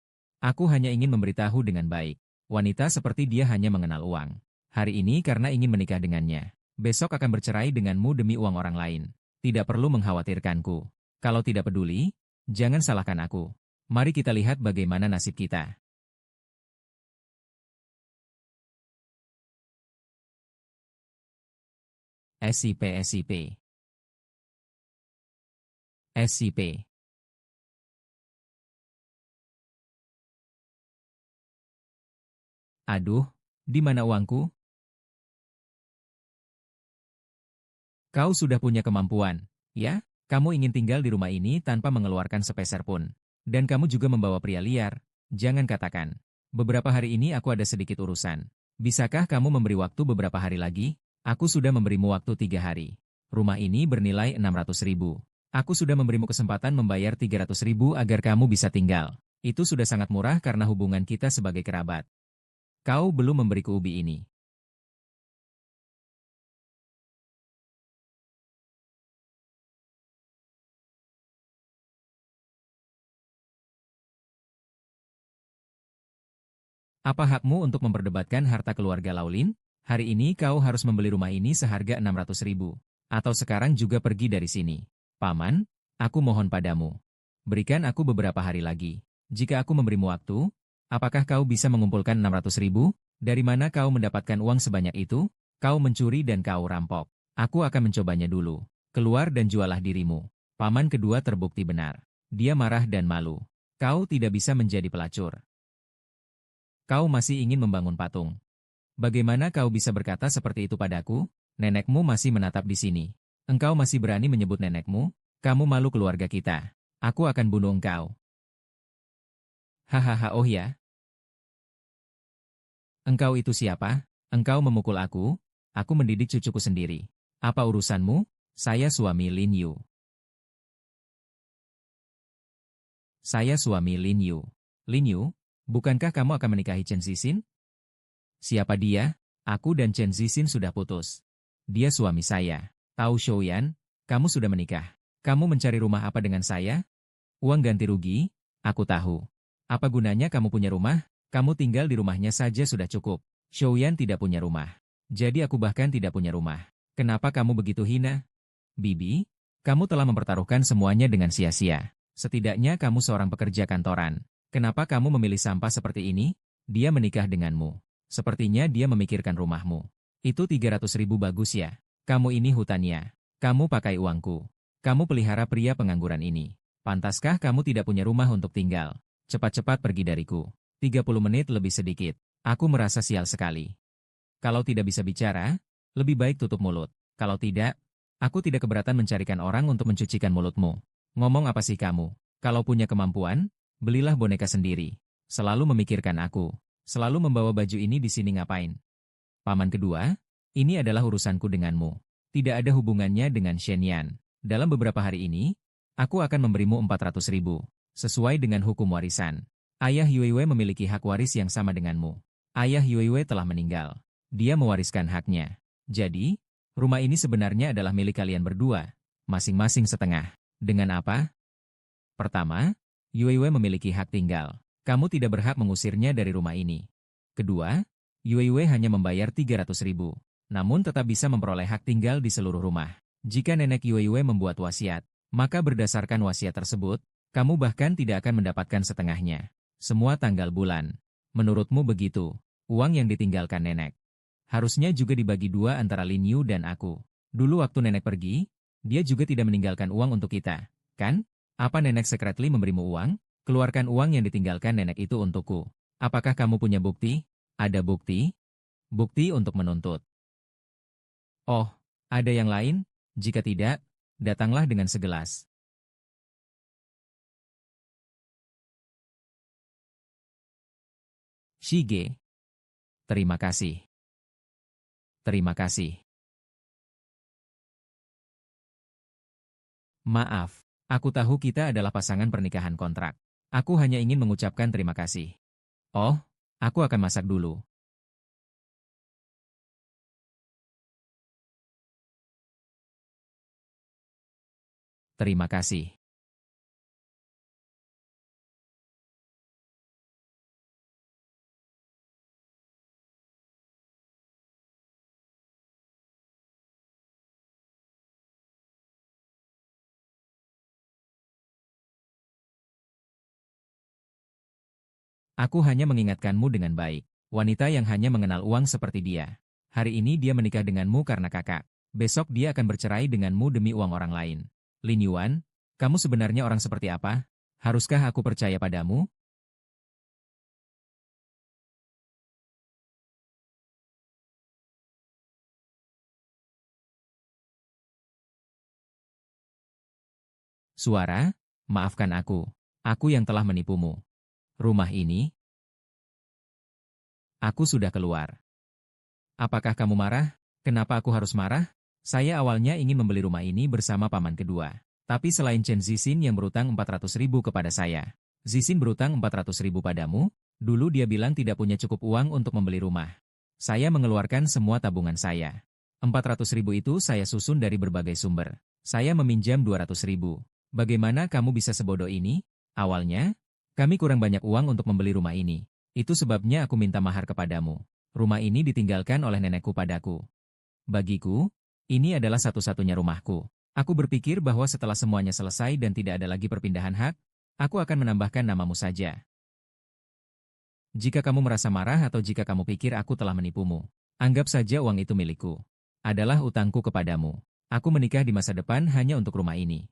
Aku hanya ingin memberitahu dengan baik. Wanita seperti dia hanya mengenal uang. Hari ini karena ingin menikah dengannya. Besok akan bercerai denganmu demi uang orang lain. Tidak perlu mengkhawatirkanku. Kalau tidak peduli, jangan salahkan aku. Mari kita lihat bagaimana nasib kita. SIP. Aduh, di mana uangku? Kau sudah punya kemampuan, ya? Kamu ingin tinggal di rumah ini tanpa mengeluarkan sepeser pun. Dan kamu juga membawa pria liar. Jangan katakan. Beberapa hari ini aku ada sedikit urusan. Bisakah kamu memberi waktu beberapa hari lagi? Aku sudah memberimu waktu 3 hari. Rumah ini bernilai 600.000. Aku sudah memberimu kesempatan membayar 300.000 agar kamu bisa tinggal. Itu sudah sangat murah karena hubungan kita sebagai kerabat. Kau belum memberiku ubi ini. Apa hakmu untuk memperdebatkan harta keluarga Laulin? Hari ini kau harus membeli rumah ini seharga 600.000. Atau sekarang juga pergi dari sini. Paman, aku mohon padamu. Berikan aku beberapa hari lagi. Jika aku memberimu waktu, apakah kau bisa mengumpulkan 600.000? Dari mana kau mendapatkan uang sebanyak itu? Kau mencuri dan kau rampok. Aku akan mencobanya dulu. Keluar dan jualah dirimu. Paman kedua terbukti benar. Dia marah dan malu. Kau tidak bisa menjadi pelacur. Kau masih ingin membangun patung. Bagaimana kau bisa berkata seperti itu padaku? Nenekmu masih menatap di sini. Engkau masih berani menyebut nenekmu? Kamu malu keluarga kita. Aku akan bunuh engkau. Hahaha, oh ya? Engkau itu siapa? Engkau memukul aku? Aku mendidik cucuku sendiri. Apa urusanmu? Saya suami Lin Yu. Saya suami Lin Yu. Lin Yu, bukankah kamu akan menikahi Chen Zixin? Siapa dia? Aku dan Chen Zixin sudah putus. Dia suami saya. Tao Shouyan, kamu sudah menikah. Kamu mencari rumah apa dengan saya? Uang ganti rugi? Aku tahu. Apa gunanya kamu punya rumah? Kamu tinggal di rumahnya saja sudah cukup. Shouyan tidak punya rumah. Jadi aku bahkan tidak punya rumah. Kenapa kamu begitu hina? Bibi, kamu telah mempertaruhkan semuanya dengan sia-sia. Setidaknya kamu seorang pekerja kantoran. Kenapa kamu memilih sampah seperti ini? Dia menikah denganmu. Sepertinya dia memikirkan rumahmu. Itu 300.000 bagus ya. Kamu ini hutannya. Kamu pakai uangku. Kamu pelihara pria pengangguran ini. Pantaskah kamu tidak punya rumah untuk tinggal? Cepat-cepat pergi dariku. 30 menit lebih sedikit. Aku merasa sial sekali. Kalau tidak bisa bicara, lebih baik tutup mulut. Kalau tidak, aku tidak keberatan mencarikan orang untuk mencucikan mulutmu. Ngomong apa sih kamu? Kalau punya kemampuan, belilah boneka sendiri. Selalu memikirkan aku. Selalu membawa baju ini di sini ngapain? Paman kedua, ini adalah urusanku denganmu. Tidak ada hubungannya dengan Shen-Yan. Dalam beberapa hari ini, aku akan memberimu 400.000, sesuai dengan hukum warisan. Ayah Yuiwei memiliki hak waris yang sama denganmu. Ayah Yuiwei telah meninggal. Dia mewariskan haknya. Jadi, rumah ini sebenarnya adalah milik kalian berdua, masing-masing setengah. Dengan apa? Pertama, Yuiwei memiliki hak tinggal. Kamu tidak berhak mengusirnya dari rumah ini. Kedua, Yuiwei hanya membayar 300.000, namun tetap bisa memperoleh hak tinggal di seluruh rumah. Jika nenek Yuiwei membuat wasiat, maka berdasarkan wasiat tersebut, kamu bahkan tidak akan mendapatkan setengahnya. Semua tanggal bulan. Menurutmu begitu, uang yang ditinggalkan nenek harusnya juga dibagi dua antara Lin Yu dan aku. Dulu waktu nenek pergi, dia juga tidak meninggalkan uang untuk kita, kan? Apa nenek secretly memberimu uang? Keluarkan uang yang ditinggalkan nenek itu untukku. Apakah kamu punya bukti? Ada bukti? Bukti untuk menuntut. Oh, ada yang lain? Jika tidak, datanglah dengan segelas. Shige. Terima kasih. Terima kasih. Maaf, aku tahu kita adalah pasangan pernikahan kontrak. Aku hanya ingin mengucapkan terima kasih. Oh, aku akan masak dulu. Terima kasih. Aku hanya mengingatkanmu dengan baik. Wanita yang hanya mengenal uang seperti dia. Hari ini dia menikah denganmu karena kakak. Besok dia akan bercerai denganmu demi uang orang lain. Lin Yuan, kamu sebenarnya orang seperti apa? Haruskah aku percaya padamu? Suara, maafkan aku. Aku yang telah menipumu. Rumah ini, aku sudah keluar. Apakah kamu marah? Kenapa aku harus marah? Saya awalnya ingin membeli rumah ini bersama paman kedua. Tapi selain Chen Zixin yang berutang 400.000 kepada saya, Zixin berutang 400.000 padamu, dulu dia bilang tidak punya cukup uang untuk membeli rumah. Saya mengeluarkan semua tabungan saya. 400.000 itu saya susun dari berbagai sumber. Saya meminjam 200.000. Bagaimana kamu bisa sebodoh ini? Awalnya, kami kurang banyak uang untuk membeli rumah ini. Itu sebabnya aku minta mahar kepadamu. Rumah ini ditinggalkan oleh nenekku padaku. Bagiku, ini adalah satu-satunya rumahku. Aku berpikir bahwa setelah semuanya selesai dan tidak ada lagi perpindahan hak, aku akan menambahkan namamu saja. Jika kamu merasa marah atau jika kamu pikir aku telah menipumu, anggap saja uang itu milikku. Adalah utangku kepadamu. Aku menikah di masa depan hanya untuk rumah ini.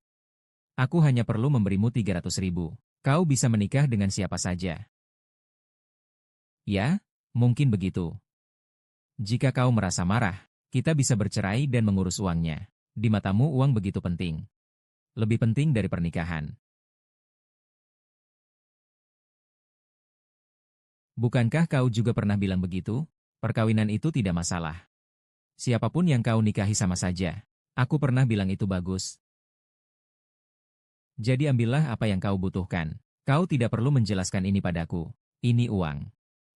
Aku hanya perlu memberimu 300.000. Kau bisa menikah dengan siapa saja. Ya, mungkin begitu. Jika kau merasa marah, kita bisa bercerai dan mengurus uangnya. Di matamu uang begitu penting. Lebih penting dari pernikahan. Bukankah kau juga pernah bilang begitu? Perkawinan itu tidak masalah. Siapapun yang kau nikahi sama saja. Aku pernah bilang itu bagus. Jadi ambillah apa yang kau butuhkan. Kau tidak perlu menjelaskan ini padaku. Ini uang.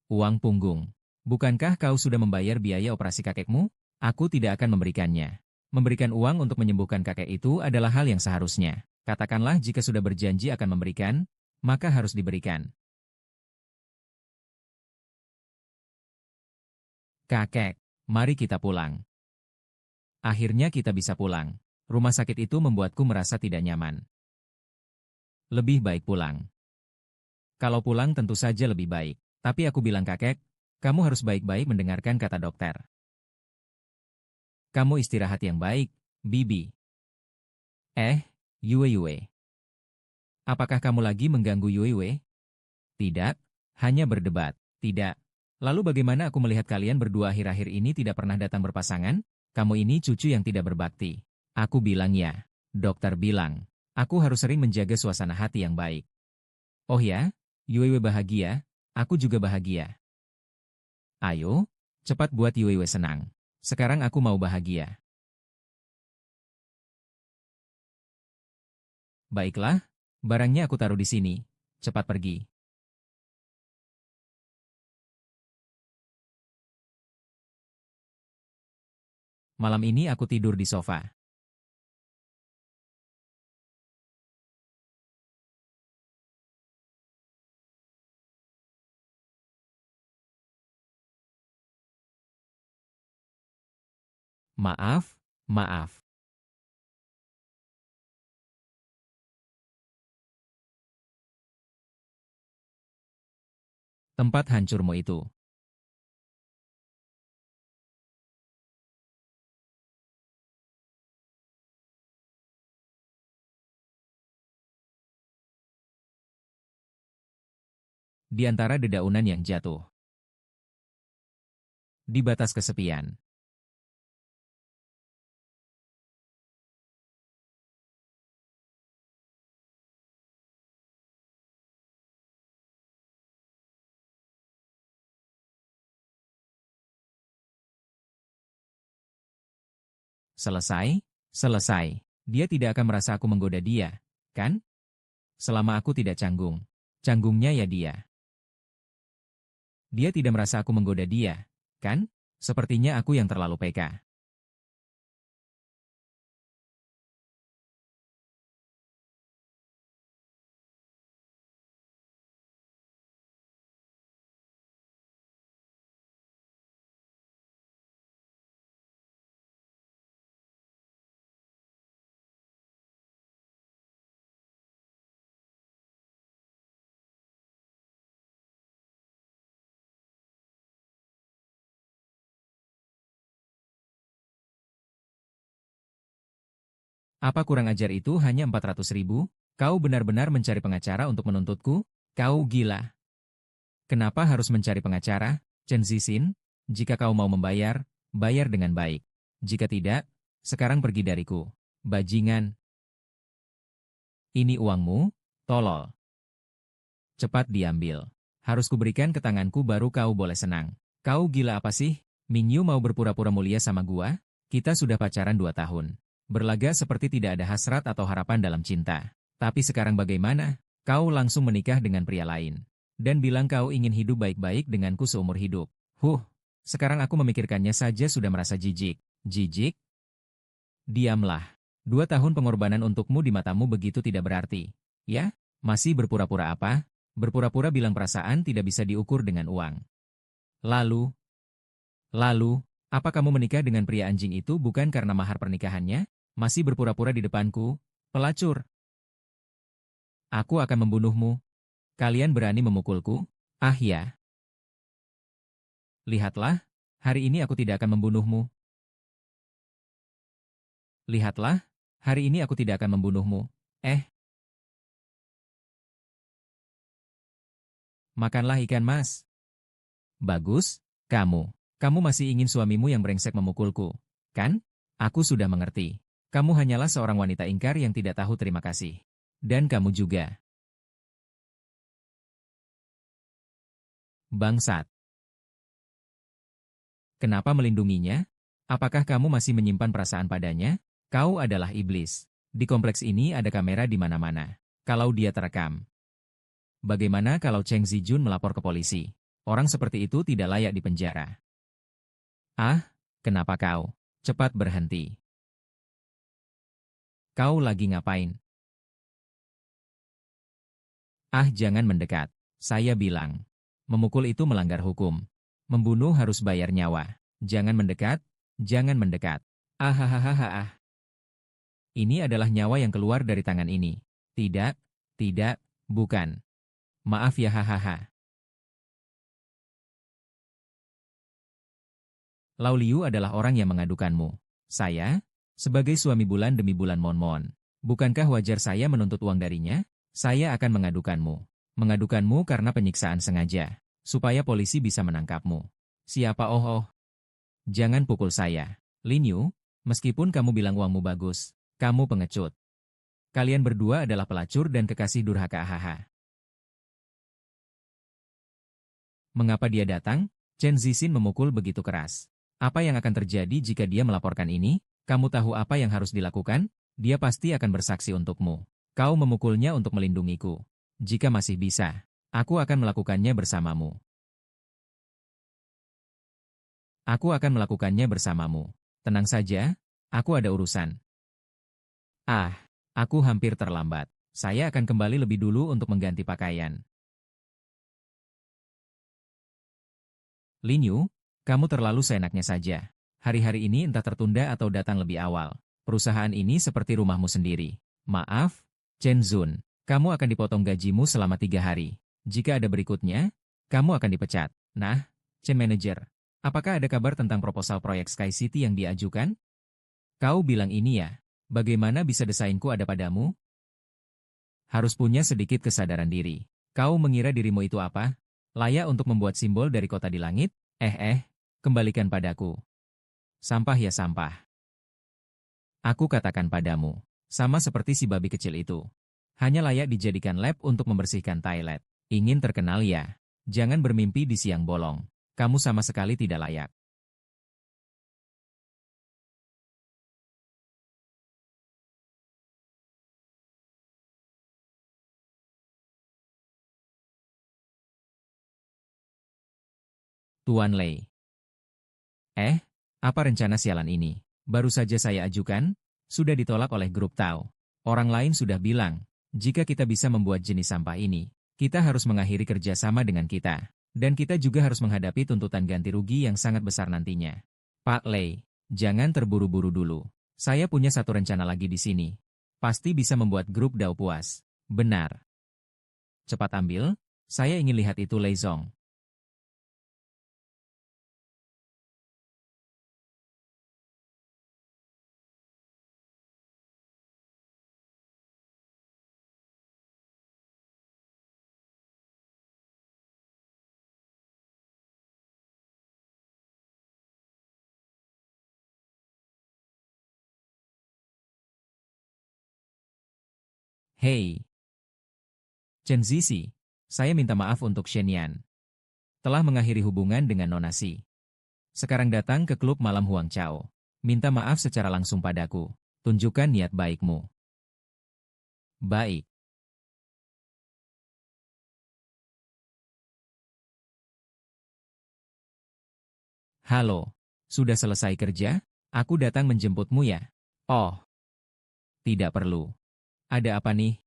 Uang punggung. Bukankah kau sudah membayar biaya operasi kakekmu? Aku tidak akan memberikannya. Memberikan uang untuk menyembuhkan kakek itu adalah hal yang seharusnya. Katakanlah jika sudah berjanji akan memberikan, maka harus diberikan. Kakek, mari kita pulang. Akhirnya kita bisa pulang. Rumah sakit itu membuatku merasa tidak nyaman. Lebih baik pulang. Kalau pulang tentu saja lebih baik. Tapi aku bilang kakek, kamu harus baik-baik mendengarkan kata dokter. Kamu istirahat yang baik, Bibi. Yue Yue. Apakah kamu lagi mengganggu Yue Yue? Tidak, hanya berdebat. Tidak. Lalu bagaimana aku melihat kalian berdua akhir-akhir ini tidak pernah datang berpasangan? Kamu ini cucu yang tidak berbakti. Aku bilang ya. Dokter bilang, aku harus sering menjaga suasana hati yang baik. Oh ya? Yue Yue bahagia, aku juga bahagia. Ayo, cepat buat Yue Yue senang. Sekarang aku mau bahagia. Baiklah, barangnya aku taruh di sini. Cepat pergi. Malam ini aku tidur di sofa. Maaf, maaf. Tempat hancurmu itu. Di antara dedaunan yang jatuh. Di batas kesepian. Selesai? Selesai. Dia tidak akan merasa aku menggoda dia, kan? Selama aku tidak canggung. Canggungnya ya dia. Dia tidak merasa aku menggoda dia, kan? Sepertinya aku yang terlalu peka. Apa kurang ajar itu hanya 400.000? Kau benar-benar mencari pengacara untuk menuntutku? Kau gila. Kenapa harus mencari pengacara? Chen Zixin, jika kau mau membayar, bayar dengan baik. Jika tidak, sekarang pergi dariku. Bajingan. Ini uangmu, tolol. Cepat diambil. Harus kuberikan ke tanganku baru kau boleh senang. Kau gila apa sih? Mingyu mau berpura-pura mulia sama gua? Kita sudah pacaran 2 tahun. Berlaga seperti tidak ada hasrat atau harapan dalam cinta. Tapi sekarang bagaimana? Kau langsung menikah dengan pria lain. Dan bilang kau ingin hidup baik-baik denganku seumur hidup. Sekarang aku memikirkannya saja sudah merasa jijik. Jijik? Diamlah. 2 tahun pengorbanan untukmu di matamu begitu tidak berarti. Ya? Masih berpura-pura apa? Berpura-pura bilang perasaan tidak bisa diukur dengan uang. Lalu, apa kamu menikah dengan pria anjing itu bukan karena mahar pernikahannya? Masih berpura-pura di depanku? Pelacur. Aku akan membunuhmu. Kalian berani memukulku? Ah ya. Lihatlah, hari ini aku tidak akan membunuhmu. Lihatlah, hari ini aku tidak akan membunuhmu. Eh, makanlah ikan mas. Bagus, kamu. Kamu masih ingin suamimu yang brengsek memukulku, kan? Aku sudah mengerti. Kamu hanyalah seorang wanita ingkar yang tidak tahu terima kasih. Dan kamu juga. Bangsat. Kenapa melindunginya? Apakah kamu masih menyimpan perasaan padanya? Kau adalah iblis. Di kompleks ini ada kamera di mana-mana. Kalau dia terekam. Bagaimana kalau Cheng Zijun melapor ke polisi? Orang seperti itu tidak layak dipenjara. Ah, kenapa kau? Cepat berhenti. Kau lagi ngapain? Ah, jangan mendekat. Saya bilang. Memukul itu melanggar hukum. Membunuh harus bayar nyawa. Jangan mendekat, jangan mendekat. Ah. Ini adalah nyawa yang keluar dari tangan ini. Tidak, tidak, bukan. Maaf ya hahaha. Lau Liu adalah orang yang mengadukanmu. Saya? Sebagai suami bulan demi bulan Mon. Bukankah wajar saya menuntut uang darinya? Saya akan mengadukanmu. Mengadukanmu karena penyiksaan sengaja. Supaya polisi bisa menangkapmu. Siapa oh? Jangan pukul saya. Lin Yu, meskipun kamu bilang uangmu bagus, kamu pengecut. Kalian berdua adalah pelacur dan kekasih durhaka hahaha. Mengapa dia datang? Chen Zixin memukul begitu keras. Apa yang akan terjadi jika dia melaporkan ini? Kamu tahu apa yang harus dilakukan? Dia pasti akan bersaksi untukmu. Kau memukulnya untuk melindungiku. Jika masih bisa, aku akan melakukannya bersamamu. Aku akan melakukannya bersamamu. Tenang saja, aku ada urusan. Ah, aku hampir terlambat. Saya akan kembali lebih dulu untuk mengganti pakaian. Lin Yu, kamu terlalu seenaknya saja. Hari-hari ini entah tertunda atau datang lebih awal. Perusahaan ini seperti rumahmu sendiri. Maaf, Chen Zun, kamu akan dipotong gajimu selama 3 hari. Jika ada berikutnya, kamu akan dipecat. Nah, Chen Manager, apakah ada kabar tentang proposal proyek Sky City yang diajukan? Kau bilang ini ya. Bagaimana bisa desainku ada padamu? Harus punya sedikit kesadaran diri. Kau mengira dirimu itu apa? Layak untuk membuat simbol dari kota di langit? Kembalikan padaku. Sampah ya sampah. Aku katakan padamu, sama seperti si babi kecil itu. Hanya layak dijadikan lab untuk membersihkan toilet. Ingin terkenal ya? Jangan bermimpi di siang bolong. Kamu sama sekali tidak layak. Tuan Lei. Apa rencana sialan ini? Baru saja saya ajukan, sudah ditolak oleh grup Tao. Orang lain sudah bilang, jika kita bisa membuat jenis sampah ini, kita harus mengakhiri kerjasama dengan kita. Dan kita juga harus menghadapi tuntutan ganti rugi yang sangat besar nantinya. Pak Lei, jangan terburu-buru dulu. Saya punya satu rencana lagi di sini. Pasti bisa membuat grup Dao puas. Benar. Cepat ambil, saya ingin lihat itu Lei Zong. Hei, Chen Zizi, saya minta maaf untuk Shen Yan. Telah mengakhiri hubungan dengan Nona Si. Sekarang datang ke klub malam Huang Chao. Minta maaf secara langsung padaku. Tunjukkan niat baikmu. Baik. Halo. Sudah selesai kerja? Aku datang menjemputmu ya? Oh, tidak perlu. Ada apa nih?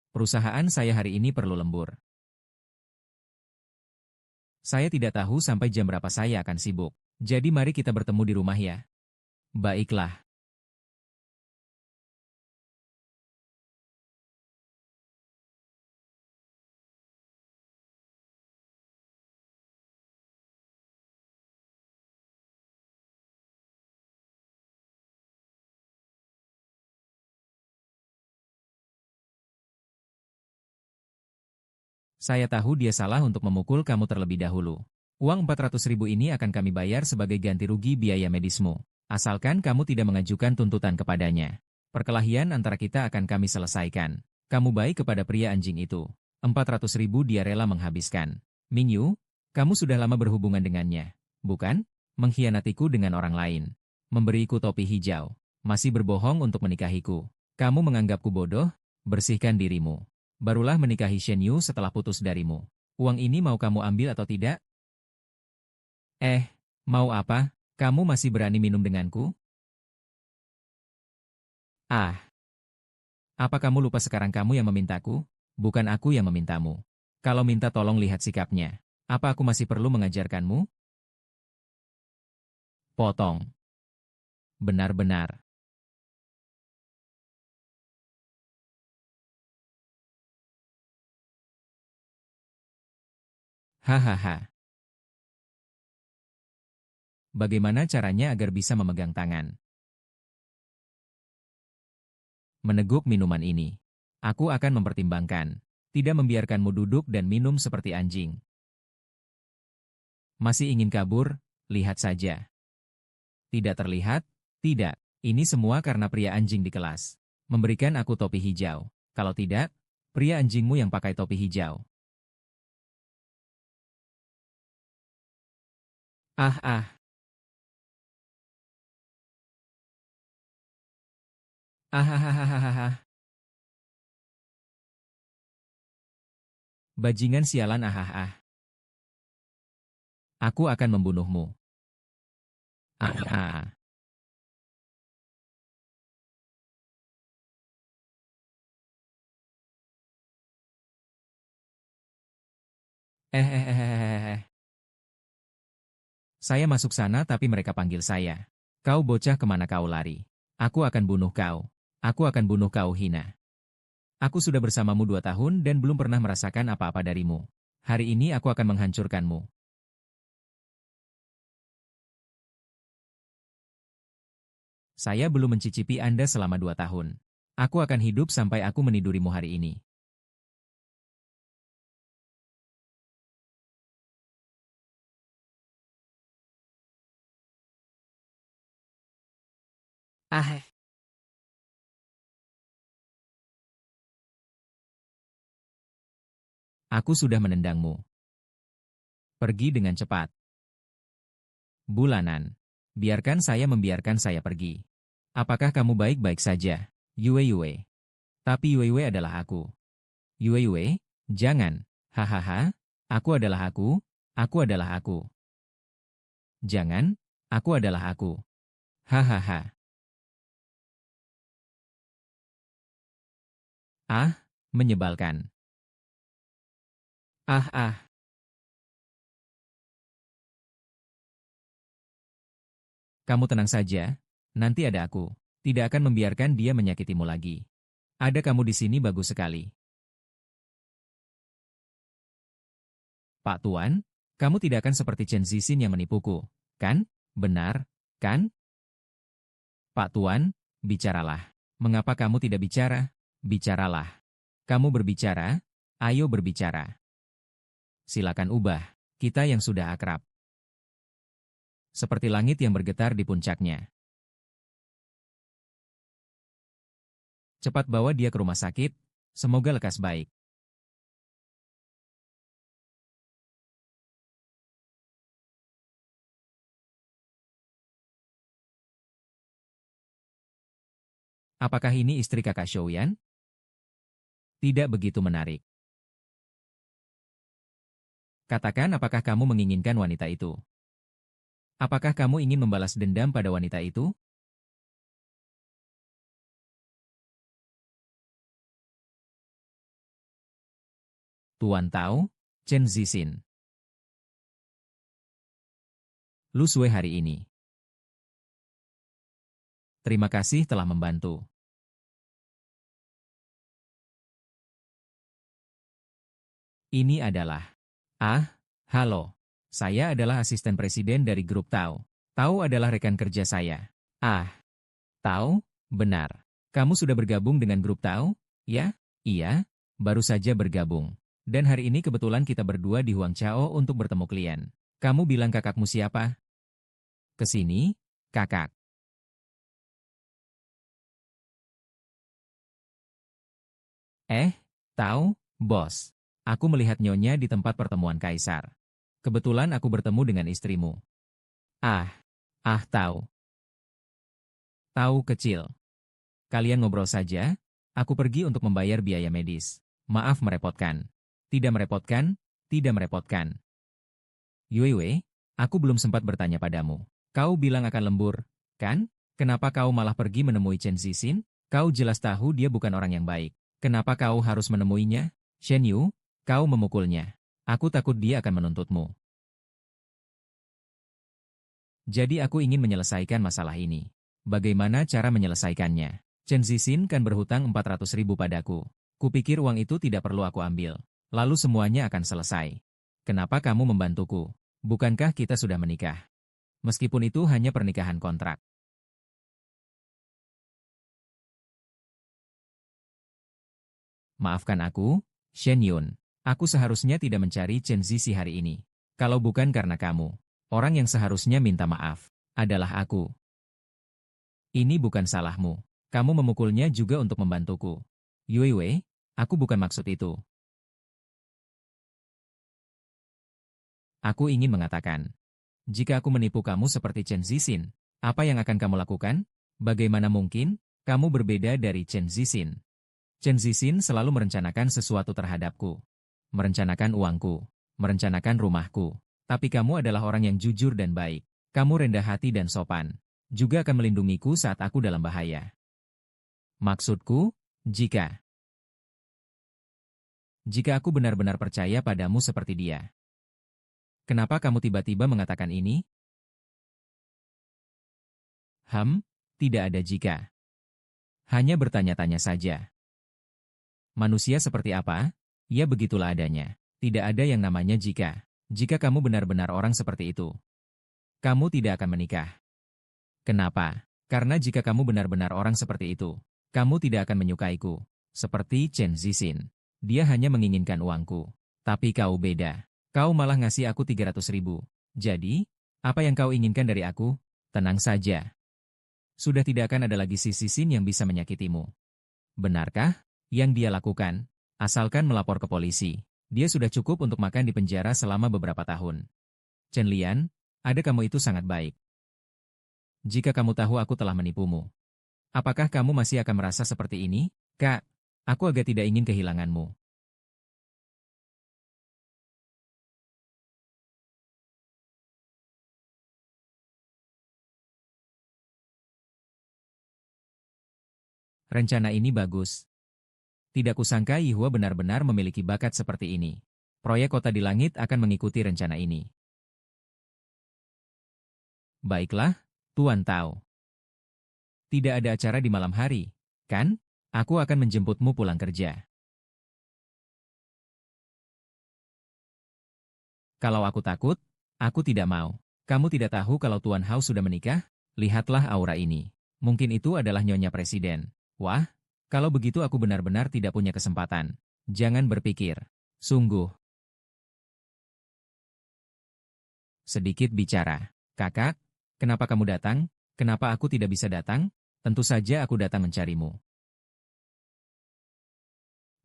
Perusahaan saya hari ini perlu lembur. Saya tidak tahu sampai jam berapa saya akan sibuk. Jadi mari kita bertemu di rumah ya. Baiklah. Saya tahu dia salah untuk memukul kamu terlebih dahulu. Uang 400.000 ini akan kami bayar sebagai ganti rugi biaya medismu. Asalkan kamu tidak mengajukan tuntutan kepadanya. Perkelahian antara kita akan kami selesaikan. Kamu baik kepada pria anjing itu. 400.000 dia rela menghabiskan. Mingyu, kamu sudah lama berhubungan dengannya, bukan? Mengkhianatiku dengan orang lain. Memberiku topi hijau. Masih berbohong untuk menikahiku. Kamu menganggapku bodoh? Bersihkan dirimu. Barulah menikahi Shen Yu setelah putus darimu. Uang ini mau kamu ambil atau tidak? Mau apa? Kamu masih berani minum denganku? Ah, apa kamu lupa sekarang kamu yang memintaku? Bukan aku yang memintamu. Kalau minta tolong lihat sikapnya. Apa aku masih perlu mengajarkanmu? Potong. Benar-benar. Hahaha. Bagaimana caranya agar bisa memegang tangan? Meneguk minuman ini. Aku akan mempertimbangkan. Tidak membiarkanmu duduk dan minum seperti anjing. Masih ingin kabur? Lihat saja. Tidak terlihat? Tidak. Ini semua karena pria anjing di kelas. Memberikan aku topi hijau. Kalau tidak, pria anjingmu yang pakai topi hijau. Ah ah, ah ah ah ah ah ah. Bajingan sialan ah ah ah. Aku akan membunuhmu. Ah ah ah. Eh. Saya masuk sana tapi mereka panggil saya. Kau bocah kemana kau lari? Aku akan bunuh kau. Aku akan bunuh kau hina. Aku sudah bersamamu 2 tahun dan belum pernah merasakan apa-apa darimu. Hari ini aku akan menghancurkanmu. Saya belum mencicipi Anda selama 2 tahun. Aku akan hidup sampai aku menidurimu hari ini. Ah, aku sudah menendangmu. Pergi dengan cepat. Bulanan. Biarkan saya pergi. Apakah kamu baik-baik saja? Yue Yue. Tapi Yue Yue adalah aku. Yue Yue, jangan. Hahaha, aku adalah aku. Aku adalah aku. Jangan, aku adalah aku. Hahaha. Ah, menyebalkan. Ah ah, kamu tenang saja. Nanti ada aku. Tidak akan membiarkan dia menyakitimu lagi. Ada kamu di sini bagus sekali. Pak Tuan, kamu tidak akan seperti Chen Zixin yang menipuku, kan? Benar, kan? Pak Tuan, bicaralah. Mengapa kamu tidak bicara? Bicaralah. Kamu berbicara? Ayo berbicara. Silakan ubah. Kita yang sudah akrab. Seperti langit yang bergetar di puncaknya. Cepat bawa dia ke rumah sakit. Semoga lekas baik. Apakah ini istri kakak Shouyan? Tidak begitu menarik. Katakan apakah kamu menginginkan wanita itu? Apakah kamu ingin membalas dendam pada wanita itu? Tuan Tao, Chen Zixin. Lu Sue hari ini. Terima kasih telah membantu. Ini adalah... Ah, halo. Saya adalah asisten presiden dari grup Tao. Tao adalah rekan kerja saya. Ah, Tao, benar. Kamu sudah bergabung dengan grup Tao? Ya? Iya, baru saja bergabung. Dan hari ini kebetulan kita berdua di Huangchao untuk bertemu klien. Kamu bilang kakakmu siapa? Kesini, kakak. Tahu, bos. Aku melihat nyonya di tempat pertemuan kaisar. Kebetulan aku bertemu dengan istrimu. Ah, tahu. Tahu kecil. Kalian ngobrol saja, aku pergi untuk membayar biaya medis. Maaf merepotkan. Tidak merepotkan, tidak merepotkan. Yue, aku belum sempat bertanya padamu. Kau bilang akan lembur, kan? Kenapa kau malah pergi menemui Chen Zixin? Kau jelas tahu dia bukan orang yang baik. Kenapa kau harus menemuinya? Shen Yu, kau memukulnya. Aku takut dia akan menuntutmu. Jadi aku ingin menyelesaikan masalah ini. Bagaimana cara menyelesaikannya? Chen Zixin kan berhutang 400.000 padaku. Kupikir uang itu tidak perlu aku ambil. Lalu semuanya akan selesai. Kenapa kamu membantuku? Bukankah kita sudah menikah? Meskipun itu hanya pernikahan kontrak. Maafkan aku, Shen Yun. Aku seharusnya tidak mencari Chen Zizi hari ini. Kalau bukan karena kamu, orang yang seharusnya minta maaf adalah aku. Ini bukan salahmu. Kamu memukulnya juga untuk membantuku. Yue, aku bukan maksud itu. Aku ingin mengatakan, jika aku menipu kamu seperti Chen Zixin, apa yang akan kamu lakukan? Bagaimana mungkin kamu berbeda dari Chen Zixin? Chen Zixin selalu merencanakan sesuatu terhadapku. Merencanakan uangku, merencanakan rumahku. Tapi kamu adalah orang yang jujur dan baik. Kamu rendah hati dan sopan. Juga akan melindungiku saat aku dalam bahaya. Maksudku, jika aku benar-benar percaya padamu seperti dia. Kenapa kamu tiba-tiba mengatakan ini? Tidak ada jika. Hanya bertanya-tanya saja. Manusia seperti apa? Ya begitulah adanya. Tidak ada yang namanya jika. Jika kamu benar-benar orang seperti itu, kamu tidak akan menikah. Kenapa? Karena jika kamu benar-benar orang seperti itu, kamu tidak akan menyukaiku. Seperti Chen Zixin. Dia hanya menginginkan uangku. Tapi kau beda. Kau malah ngasih aku 300.000. Jadi, apa yang kau inginkan dari aku? Tenang saja. Sudah tidak akan ada lagi si Zixin yang bisa menyakitimu. Benarkah? Yang dia lakukan, asalkan melapor ke polisi. Dia sudah cukup untuk makan di penjara selama beberapa tahun. Chen Lian, ada kamu itu sangat baik. Jika kamu tahu aku telah menipumu, apakah kamu masih akan merasa seperti ini? Kak, aku agak tidak ingin kehilanganmu. Rencana ini bagus. Tidak kusangka Yihua benar-benar memiliki bakat seperti ini. Proyek Kota di Langit akan mengikuti rencana ini. Baiklah, Tuan Tao. Tidak ada acara di malam hari, kan? Aku akan menjemputmu pulang kerja. Kalau aku takut, aku tidak mau. Kamu tidak tahu kalau Tuan Hao sudah menikah? Lihatlah aura ini. Mungkin itu adalah nyonya presiden. Wah, kalau begitu aku benar-benar tidak punya kesempatan. Jangan berpikir. Sungguh. Sedikit bicara. Kakak, kenapa kamu datang? Kenapa aku tidak bisa datang? Tentu saja aku datang mencarimu.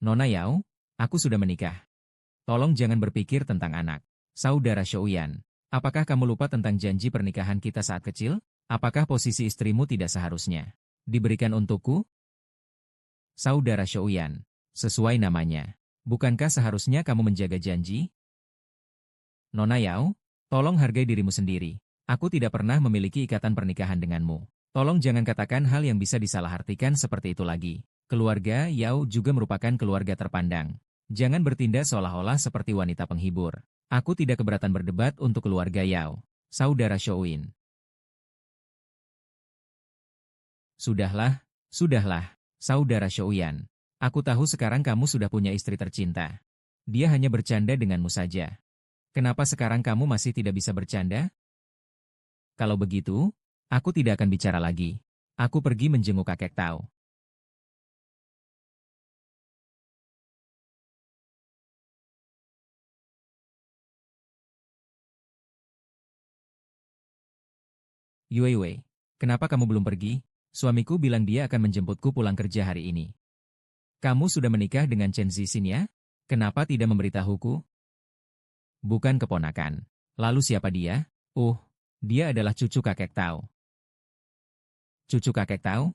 Nona Yao, aku sudah menikah. Tolong jangan berpikir tentang anak. Saudara Shouyan, apakah kamu lupa tentang janji pernikahan kita saat kecil? Apakah posisi istrimu tidak seharusnya diberikan untukku? Saudara Shouyan, sesuai namanya. Bukankah seharusnya kamu menjaga janji? Nona Yao, tolong hargai dirimu sendiri. Aku tidak pernah memiliki ikatan pernikahan denganmu. Tolong jangan katakan hal yang bisa disalahartikan seperti itu lagi. Keluarga Yao juga merupakan keluarga terpandang. Jangan bertindak seolah-olah seperti wanita penghibur. Aku tidak keberatan berdebat untuk keluarga Yao. Saudara Shouyin. Sudahlah, Saudara Shouyan. Aku tahu sekarang kamu sudah punya istri tercinta. Dia hanya bercanda denganmu saja. Kenapa sekarang kamu masih tidak bisa bercanda? Kalau begitu, aku tidak akan bicara lagi. Aku pergi menjenguk kakek Tao. Yue, kenapa kamu belum pergi? Suamiku bilang dia akan menjemputku pulang kerja hari ini. Kamu sudah menikah dengan Chen Zixin ya? Kenapa tidak memberitahuku? Bukan keponakan. Lalu siapa dia? Dia adalah cucu kakek Tao. Cucu kakek Tao?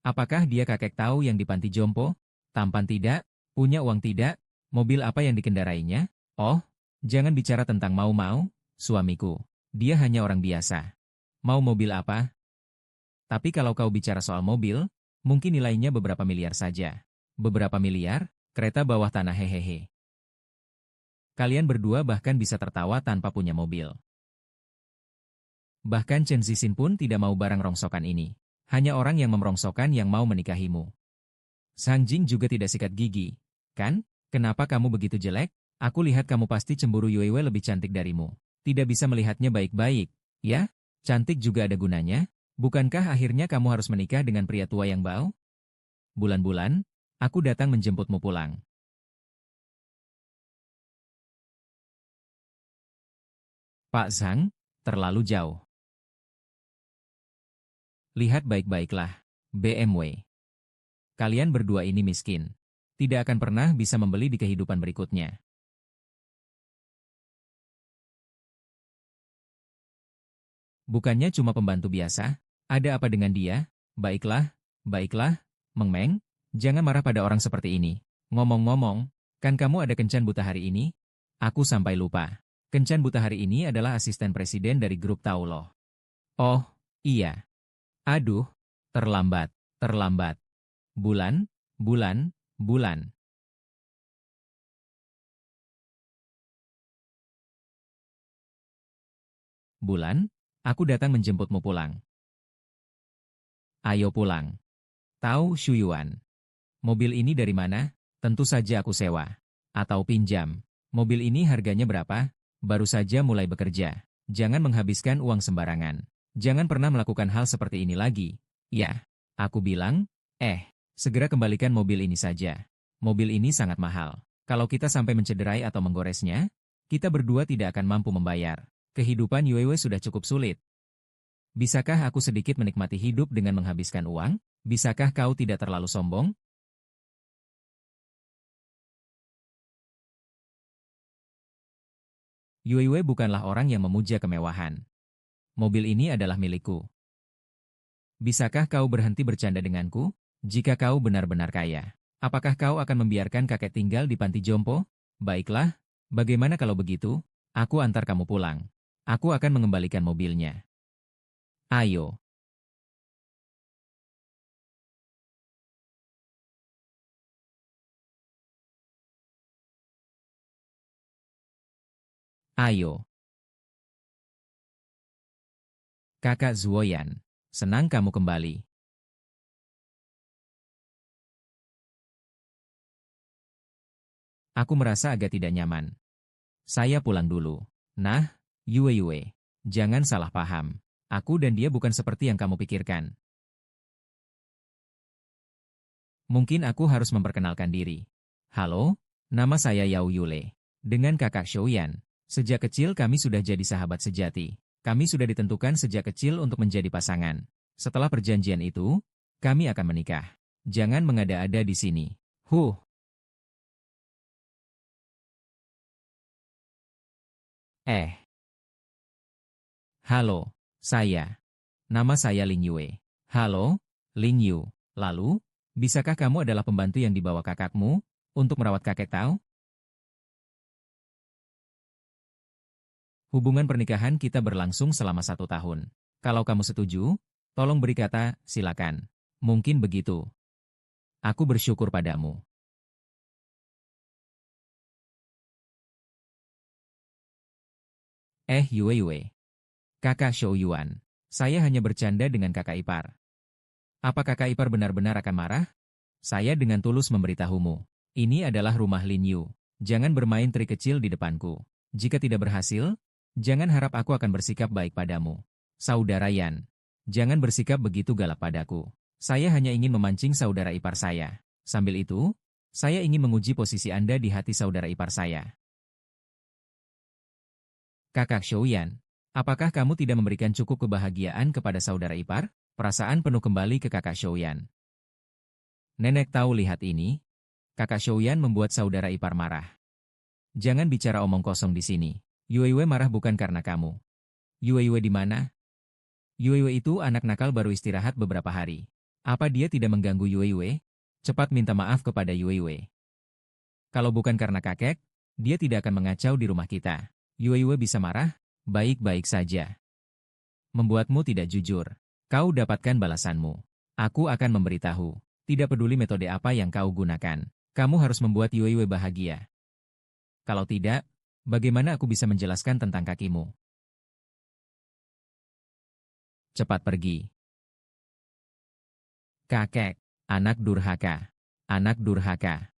Apakah dia kakek Tao yang di panti jompo? Tampan tidak? Punya uang tidak? Mobil apa yang dikendarainya? Oh, jangan bicara tentang mau-mau, suamiku. Dia hanya orang biasa. Mau mobil apa? Tapi kalau kau bicara soal mobil, mungkin nilainya beberapa miliar saja. Beberapa miliar? Kereta bawah tanah hehehe. Kalian berdua bahkan bisa tertawa tanpa punya mobil. Bahkan Chen Zixin pun tidak mau barang rongsokan ini. Hanya orang yang memerongsokkan yang mau menikahimu. Sang Jing juga tidak sikat gigi. Kan? Kenapa kamu begitu jelek? Aku lihat kamu pasti cemburu Yue lebih cantik darimu. Tidak bisa melihatnya baik-baik. Ya? Cantik juga ada gunanya. Bukankah akhirnya kamu harus menikah dengan pria tua yang bau? Bulan-bulan, aku datang menjemputmu pulang. Pak Zhang, terlalu jauh. Lihat baik-baiklah, BMW. Kalian berdua ini miskin. Tidak akan pernah bisa membeli di kehidupan berikutnya. Bukannya cuma pembantu biasa? Ada apa dengan dia? Baiklah, baiklah, Meng Meng, jangan marah pada orang seperti ini. Ngomong-ngomong, kan kamu ada kencan buta hari ini? Aku sampai lupa. Kencan buta hari ini adalah asisten presiden dari grup Taulo. Oh, iya. Aduh, terlambat, terlambat. Bulan, bulan, bulan. Bulan, aku datang menjemputmu pulang. Ayo pulang. Tahu Shuyuan. Mobil ini dari mana? Tentu saja aku sewa. Atau pinjam. Mobil ini harganya berapa? Baru saja mulai bekerja. Jangan menghabiskan uang sembarangan. Jangan pernah melakukan hal seperti ini lagi. Ya, aku bilang, segera kembalikan mobil ini saja. Mobil ini sangat mahal. Kalau kita sampai mencederai atau menggoresnya, kita berdua tidak akan mampu membayar. Kehidupan Yue sudah cukup sulit. Bisakah aku sedikit menikmati hidup dengan menghabiskan uang? Bisakah kau tidak terlalu sombong? Yue bukanlah orang yang memuja kemewahan. Mobil ini adalah milikku. Bisakah kau berhenti bercanda denganku? Jika kau benar-benar kaya, apakah kau akan membiarkan kakek tinggal di panti jompo? Baiklah, bagaimana kalau begitu? Aku antar kamu pulang. Aku akan mengembalikan mobilnya. Ayo. Ayo. Kakak Zuoyan, senang kamu kembali. Aku merasa agak tidak nyaman. Saya pulang dulu. Nah, Yue, jangan salah paham. Aku dan dia bukan seperti yang kamu pikirkan. Mungkin aku harus memperkenalkan diri. Halo, nama saya Yao Yule. Dengan kakak Shouyan, sejak kecil kami sudah jadi sahabat sejati. Kami sudah ditentukan sejak kecil untuk menjadi pasangan. Setelah perjanjian itu, kami akan menikah. Jangan mengada-ada di sini. Eh, halo, Nama saya Ling Yue. Halo, Ling Yu. Lalu, bisakah kamu adalah pembantu yang dibawa kakakmu untuk merawat kakek Tao? Hubungan pernikahan kita berlangsung selama 1 tahun. Kalau kamu setuju, tolong beri kata, silakan. Mungkin begitu. Aku bersyukur padamu. Yue. Kakak Shou Yuan. Saya hanya bercanda dengan kakak ipar. Apa kakak ipar benar-benar akan marah? Saya dengan tulus memberitahumu. Ini adalah rumah Lin Yu. Jangan bermain trik kecil di depanku. Jika tidak berhasil, jangan harap aku akan bersikap baik padamu. Saudara Yan, jangan bersikap begitu galak padaku. Saya hanya ingin memancing saudara ipar saya. Sambil itu, saya ingin menguji posisi Anda di hati saudara ipar saya. Kakak Shouyan, Apakah kamu tidak memberikan cukup kebahagiaan kepada saudara ipar? Perasaan penuh kembali ke kakak Shouyan. Nenek tahu lihat ini. Kakak Shouyan membuat saudara ipar marah. Jangan bicara omong kosong di sini. Yuewe marah bukan karena kamu. Yuewe di mana? Yuewe itu anak nakal baru istirahat beberapa hari. Apa dia tidak mengganggu Yuewe? Cepat minta maaf kepada Yuewe. Kalau bukan karena kakek, dia tidak akan mengacau di rumah kita. Yuewe bisa marah? Baik-baik saja. Membuatmu tidak jujur. Kau dapatkan balasanmu. Aku akan memberitahu. Tidak peduli metode apa yang kau gunakan. Kamu harus membuat Yuewe bahagia. Kalau tidak, bagaimana aku bisa menjelaskan tentang kakimu? Cepat pergi. Kakek, anak durhaka. Anak durhaka.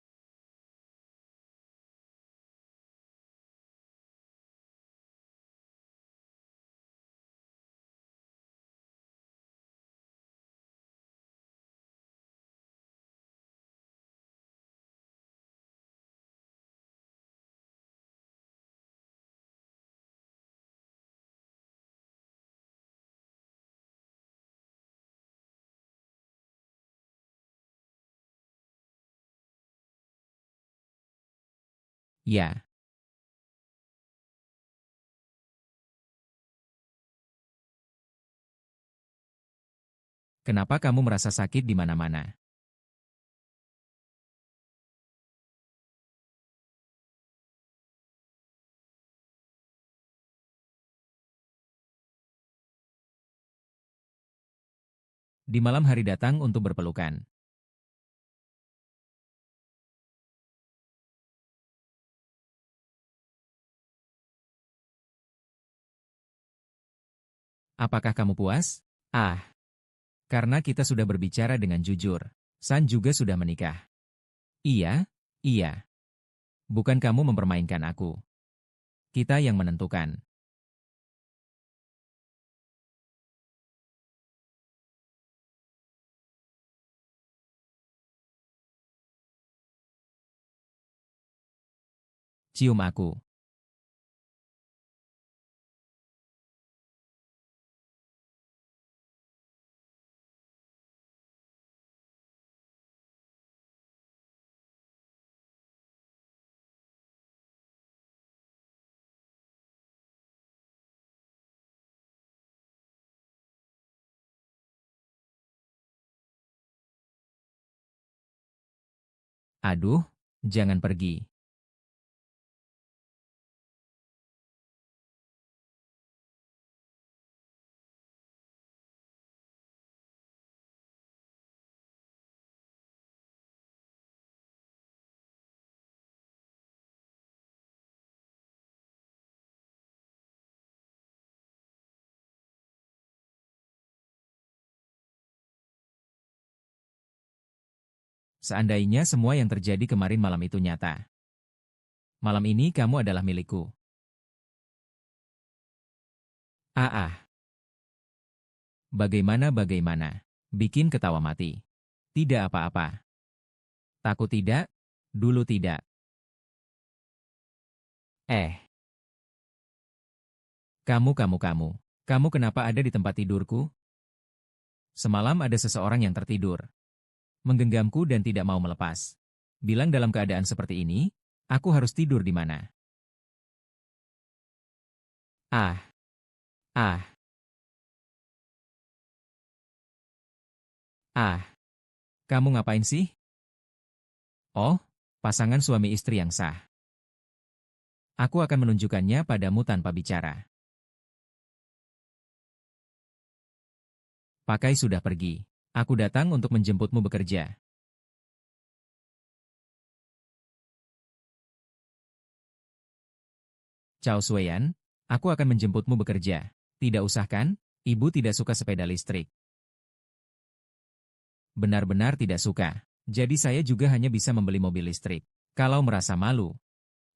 Ya, kenapa kamu merasa sakit di mana-mana? Di malam hari datang untuk berpelukan. Apakah kamu puas? Ah, karena kita sudah berbicara dengan jujur. San juga sudah menikah. Iya, iya. Bukan kamu mempermainkan aku. Kita yang menentukan. Cium aku. Aduh, jangan pergi. Seandainya semua yang terjadi kemarin malam itu nyata. Malam ini kamu adalah milikku. Ah, bagaimana? Bikin ketawa mati. Tidak apa-apa. Takut tidak? Dulu tidak. Eh, kamu. Kamu kenapa ada di tempat tidurku? Semalam ada seseorang yang tertidur. Menggenggamku dan tidak mau melepas. Bilang dalam keadaan seperti ini, aku harus tidur di mana? Ah, ah, ah. Kamu ngapain sih? Oh, pasangan suami istri yang sah. Aku akan menunjukkannya padamu tanpa bicara. Pakai sudah pergi. Aku datang untuk menjemputmu bekerja. Cao Sueyan, aku akan menjemputmu bekerja. Tidak usah kan? Ibu tidak suka sepeda listrik. Benar-benar tidak suka. Jadi saya juga hanya bisa membeli mobil listrik. Kalau merasa malu,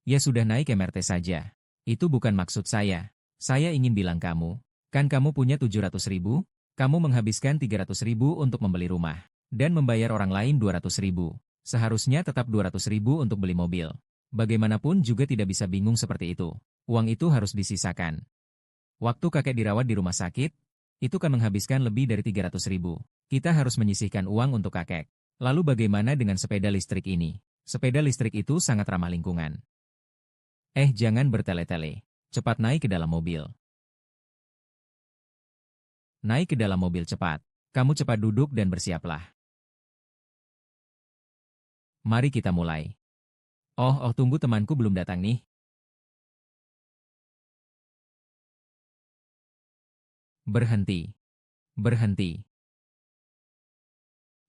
ya sudah naik MRT saja. Itu bukan maksud saya. Saya ingin bilang kamu, kan kamu punya 700.000, kamu menghabiskan 300.000 untuk membeli rumah, dan membayar orang lain 200.000. Seharusnya tetap 200.000 untuk beli mobil. Bagaimanapun juga tidak bisa bingung seperti itu. Uang itu harus disisakan. Waktu kakek dirawat di rumah sakit, itu kan menghabiskan lebih dari 300.000. Kita harus menyisihkan uang untuk kakek. Lalu bagaimana dengan sepeda listrik ini? Sepeda listrik itu sangat ramah lingkungan. Jangan bertele-tele. Cepat naik ke dalam mobil. Naik ke dalam mobil cepat. Kamu cepat duduk dan bersiaplah. Mari kita mulai. Tunggu, temanku belum datang nih. Berhenti. Berhenti.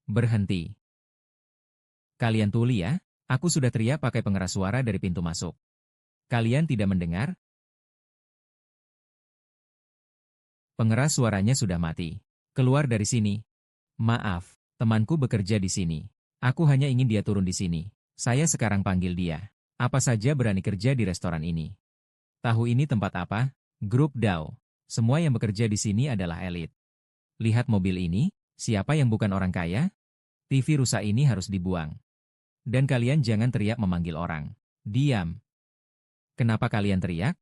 Berhenti. Kalian tuli ya? Aku sudah teriak pakai pengeras suara dari pintu masuk. Kalian tidak mendengar? Pengeras suaranya sudah mati. Keluar dari sini. Maaf, temanku bekerja di sini. Aku hanya ingin dia turun di sini. Saya sekarang panggil dia. Apa saja berani kerja di restoran ini. Tahu ini tempat apa? Grup Dao. Semua yang bekerja di sini adalah elit. Lihat mobil ini, siapa yang bukan orang kaya? TV rusak ini harus dibuang. Dan kalian jangan teriak memanggil orang. Diam. Kenapa kalian teriak?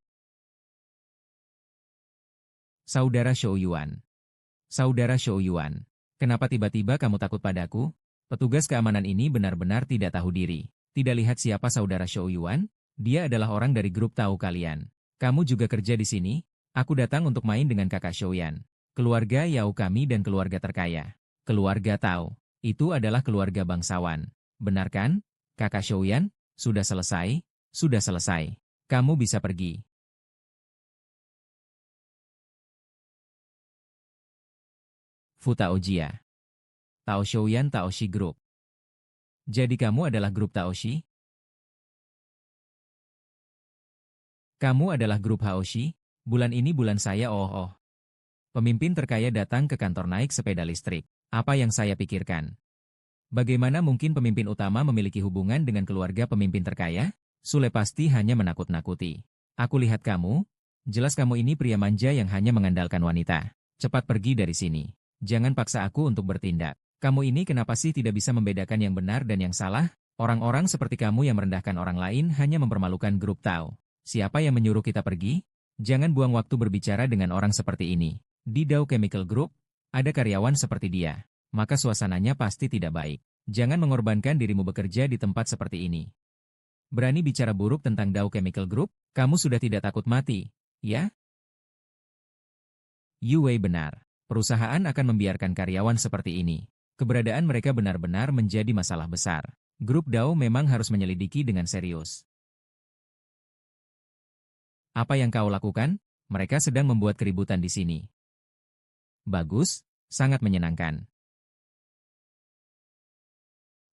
Saudara Shou Yuan. Saudara Shou Yuan. Kenapa tiba-tiba kamu takut padaku? Petugas keamanan ini benar-benar tidak tahu diri. Tidak lihat siapa saudara Shou Yuan? Dia adalah orang dari grup tahu kalian. Kamu juga kerja di sini? Aku datang untuk main dengan kakak Shou Yan. Keluarga Yao kami dan keluarga terkaya. Keluarga Tao. Itu adalah keluarga bangsawan. Benar kan? Kakak Shou Yan? Sudah selesai? Sudah selesai. Kamu bisa pergi. Fu Taojia. Tao Shouyan Taoshi Group. Jadi kamu adalah grup Taoshi? Kamu adalah grup Haoshi? Bulan ini bulan saya Pemimpin terkaya datang ke kantor naik sepeda listrik. Apa yang saya pikirkan? Bagaimana mungkin pemimpin utama memiliki hubungan dengan keluarga pemimpin terkaya? Sule pasti hanya menakut-nakuti. Aku lihat kamu. Jelas kamu ini pria manja yang hanya mengandalkan wanita. Cepat pergi dari sini. Jangan paksa aku untuk bertindak. Kamu ini kenapa sih tidak bisa membedakan yang benar dan yang salah? Orang-orang seperti kamu yang merendahkan orang lain hanya mempermalukan grup Tao. Siapa yang menyuruh kita pergi? Jangan buang waktu berbicara dengan orang seperti ini. Di Dow Chemical Group, ada karyawan seperti dia. Maka suasananya pasti tidak baik. Jangan mengorbankan dirimu bekerja di tempat seperti ini. Berani bicara buruk tentang Dow Chemical Group? Kamu sudah tidak takut mati, ya? Yu Wei benar. Perusahaan akan membiarkan karyawan seperti ini. Keberadaan mereka benar-benar menjadi masalah besar. Grup Dow memang harus menyelidiki dengan serius. Apa yang kau lakukan? Mereka sedang membuat keributan di sini. Bagus, sangat menyenangkan.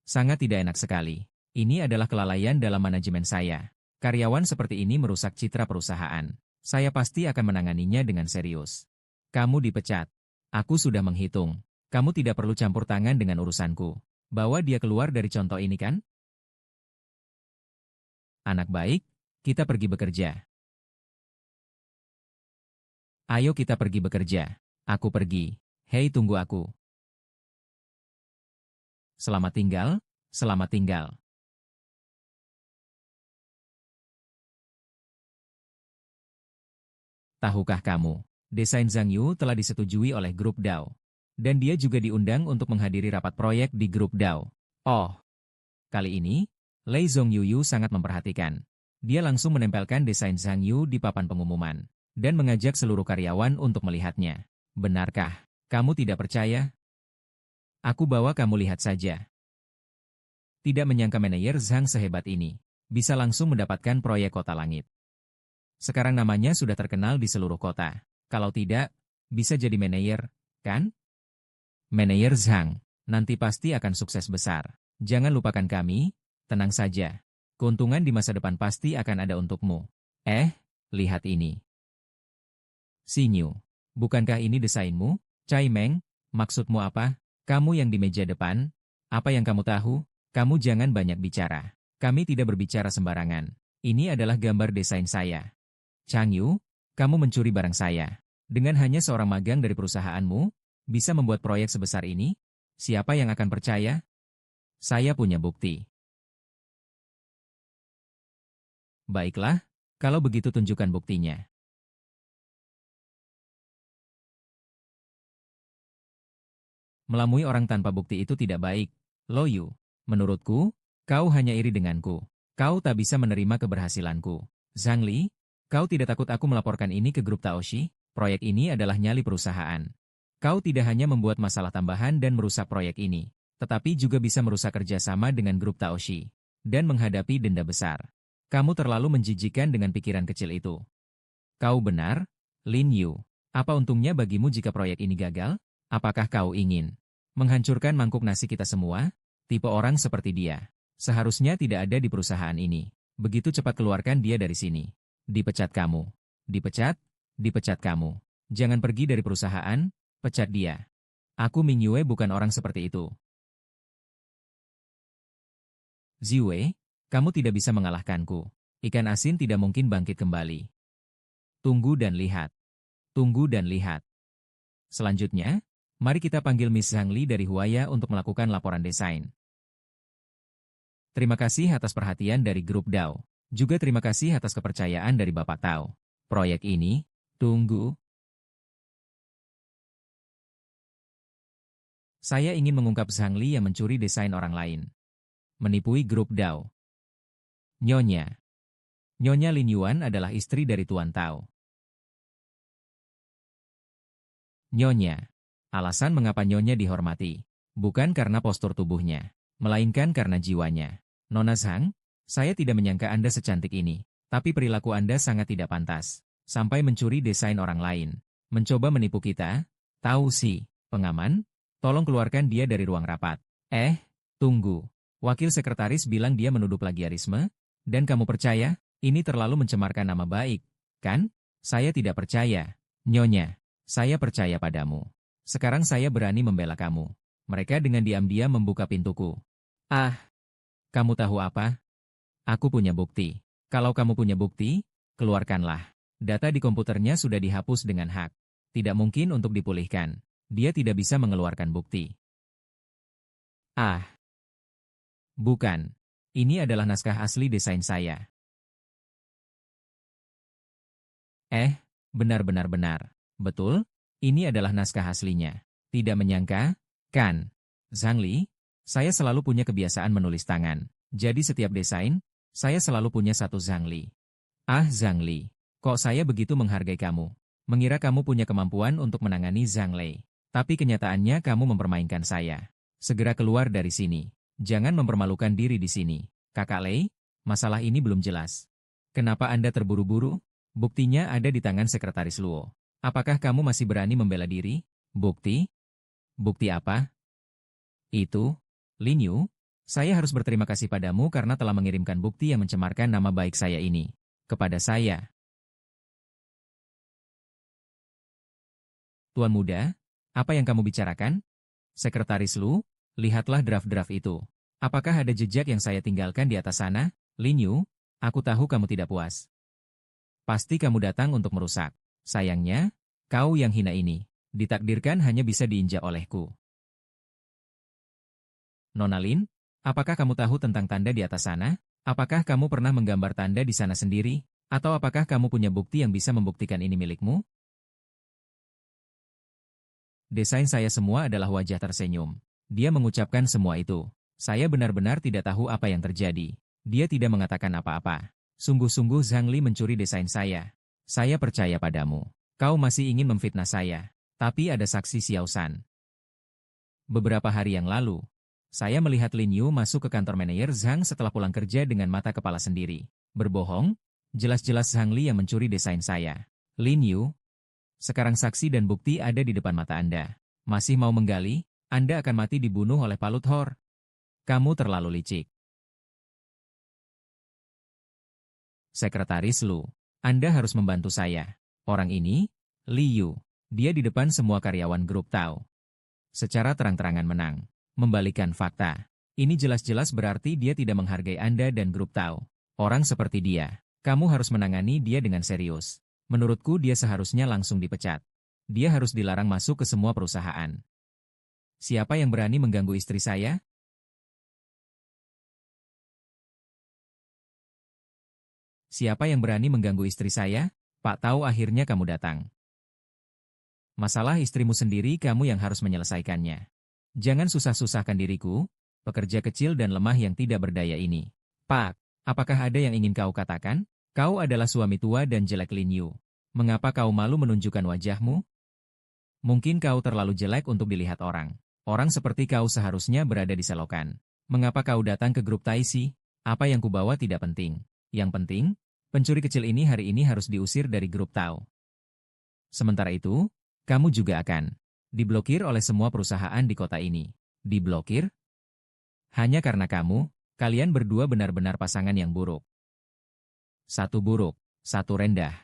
Sangat tidak enak sekali. Ini adalah kelalaian dalam manajemen saya. Karyawan seperti ini merusak citra perusahaan. Saya pasti akan menanganinya dengan serius. Kamu dipecat. Aku sudah menghitung. Kamu tidak perlu campur tangan dengan urusanku. Bawa dia keluar dari contoh ini kan? Anak baik, kita pergi bekerja. Ayo kita pergi bekerja. Aku pergi. Hei, tunggu aku. Selamat tinggal, selamat tinggal. Tahukah kamu, desain Zhang Yu telah disetujui oleh grup Dow. Dan dia juga diundang untuk menghadiri rapat proyek di grup Dow. Kali ini, Lei Zhongyu sangat memperhatikan. Dia langsung menempelkan desain Zhang Yu di papan pengumuman. Dan mengajak seluruh karyawan untuk melihatnya. Benarkah? Kamu tidak percaya? Aku bawa kamu lihat saja. Tidak menyangka manajer Zhang sehebat ini. Bisa langsung mendapatkan proyek kota langit. Sekarang namanya sudah terkenal di seluruh kota. Kalau tidak, bisa jadi manajer, kan? Manajer Zhang, nanti pasti akan sukses besar. Jangan lupakan kami, tenang saja. Keuntungan di masa depan pasti akan ada untukmu. Lihat ini. Xinyu, bukankah ini desainmu? Cai Meng, maksudmu apa? Kamu yang di meja depan, apa yang kamu tahu? Kamu jangan banyak bicara. Kami tidak berbicara sembarangan. Ini adalah gambar desain saya. Chang Yu, kamu mencuri barang saya. Dengan hanya seorang magang dari perusahaanmu, bisa membuat proyek sebesar ini? Siapa yang akan percaya? Saya punya bukti. Baiklah, kalau begitu tunjukkan buktinya. Melamui orang tanpa bukti itu tidak baik. Lo Yu, menurutku, kau hanya iri denganku. Kau tak bisa menerima keberhasilanku. Zhang Li, kau tidak takut aku melaporkan ini ke grup Taoshi? Proyek ini adalah nyali perusahaan. Kau tidak hanya membuat masalah tambahan dan merusak proyek ini, tetapi juga bisa merusak kerjasama dengan grup Taoshi dan menghadapi denda besar. Kamu terlalu menjijikan dengan pikiran kecil itu. Kau benar, Lin Yu. Apa untungnya bagimu jika proyek ini gagal? Apakah kau ingin menghancurkan mangkuk nasi kita semua? Tipe orang seperti dia seharusnya tidak ada di perusahaan ini. Begitu cepat keluarkan dia dari sini. Dipecat kamu. Dipecat? Dipecat kamu. Jangan pergi dari perusahaan, pecat dia. Aku Ming Yue bukan orang seperti itu. Ziwei, kamu tidak bisa mengalahkanku. Ikan asin tidak mungkin bangkit kembali. Tunggu dan lihat. Tunggu dan lihat. Selanjutnya, mari kita panggil Miss Zhang Li dari Huaya untuk melakukan laporan desain. Terima kasih atas perhatian dari grup Dao. Juga terima kasih atas kepercayaan dari Bapak Tao. Proyek ini, tunggu. Saya ingin mengungkap Zhang Li yang mencuri desain orang lain. Menipui grup Dao. Nyonya. Nyonya Lin Yuan adalah istri dari Tuan Tao. Nyonya. Alasan mengapa Nyonya dihormati, bukan karena postur tubuhnya, melainkan karena jiwanya. Nona Zhang, saya tidak menyangka Anda secantik ini, tapi perilaku Anda sangat tidak pantas. Sampai mencuri desain orang lain. Mencoba menipu kita? Tahu sih, pengaman? Tolong keluarkan dia dari ruang rapat. Tunggu. Wakil sekretaris bilang dia menuduh plagiarisme? Dan kamu percaya? Ini terlalu mencemarkan nama baik, kan? Saya tidak percaya. Nyonya, saya percaya padamu. Sekarang saya berani membela kamu. Mereka dengan diam-diam membuka pintuku. Kamu tahu apa? Aku punya bukti. Kalau kamu punya bukti, keluarkanlah. Data di komputernya sudah dihapus dengan hak. Tidak mungkin untuk dipulihkan. Dia tidak bisa mengeluarkan bukti. Bukan. Ini adalah naskah asli desain saya. Benar-benar. Betul, ini adalah naskah aslinya. Tidak menyangka, kan? Zhang Li, saya selalu punya kebiasaan menulis tangan. Jadi setiap desain, saya selalu punya satu Zhang Li. Zhang Li, kok saya begitu menghargai kamu? Mengira kamu punya kemampuan untuk menangani Zhang Lei. Tapi kenyataannya kamu mempermainkan saya. Segera keluar dari sini. Jangan mempermalukan diri di sini. Kakak Lei, masalah ini belum jelas. Kenapa Anda terburu-buru? Buktinya ada di tangan Sekretaris Luo. Apakah kamu masih berani membela diri? Bukti? Bukti apa? Itu, Lin Yu, saya harus berterima kasih padamu karena telah mengirimkan bukti yang mencemarkan nama baik saya ini kepada saya. Tuan muda, apa yang kamu bicarakan? Sekretaris Lu, lihatlah draft-draft itu. Apakah ada jejak yang saya tinggalkan di atas sana? Lin Yu, aku tahu kamu tidak puas. Pasti kamu datang untuk merusak. Sayangnya, kau yang hina ini, ditakdirkan hanya bisa diinjak olehku. Nona Lin, apakah kamu tahu tentang tanda di atas sana? Apakah kamu pernah menggambar tanda di sana sendiri? Atau apakah kamu punya bukti yang bisa membuktikan ini milikmu? Desain saya semua adalah wajah tersenyum. Dia mengucapkan semua itu. Saya benar-benar tidak tahu apa yang terjadi. Dia tidak mengatakan apa-apa. Sungguh-sungguh Zhang Li mencuri desain saya. Saya percaya padamu. Kau masih ingin memfitnah saya. Tapi ada saksi Xiao San. Beberapa hari yang lalu, saya melihat Lin Yu masuk ke kantor manajer Zhang setelah pulang kerja dengan mata kepala sendiri. Berbohong? Jelas-jelas Zhang Li yang mencuri desain saya. Lin Yu, sekarang saksi dan bukti ada di depan mata Anda. Masih mau menggali? Anda akan mati dibunuh oleh Pak Luthor. Kamu terlalu licik. Sekretaris Lu, Anda harus membantu saya. Orang ini, Li Yu, dia di depan semua karyawan grup Tao. Secara terang-terangan menang. Membalikan fakta. Ini jelas-jelas berarti dia tidak menghargai Anda dan grup Tao. Orang seperti dia, kamu harus menangani dia dengan serius. Menurutku dia seharusnya langsung dipecat. Dia harus dilarang masuk ke semua perusahaan. Siapa yang berani mengganggu istri saya? Siapa yang berani mengganggu istri saya? Pak tahu akhirnya kamu datang. Masalah istrimu sendiri kamu yang harus menyelesaikannya. Jangan susah-susahkan diriku, pekerja kecil dan lemah yang tidak berdaya ini. Pak, apakah ada yang ingin kau katakan? Kau adalah suami tua dan jelek Lin Yu. Mengapa kau malu menunjukkan wajahmu? Mungkin kau terlalu jelek untuk dilihat orang. Orang seperti kau seharusnya berada di selokan. Mengapa kau datang ke grup Taisi? Apa yang kubawa tidak penting. Yang penting, pencuri kecil ini hari ini harus diusir dari grup Tao. Sementara itu, kamu juga akan diblokir oleh semua perusahaan di kota ini. Diblokir? Hanya karena kamu, kalian berdua benar-benar pasangan yang buruk. Satu buruk, satu rendah.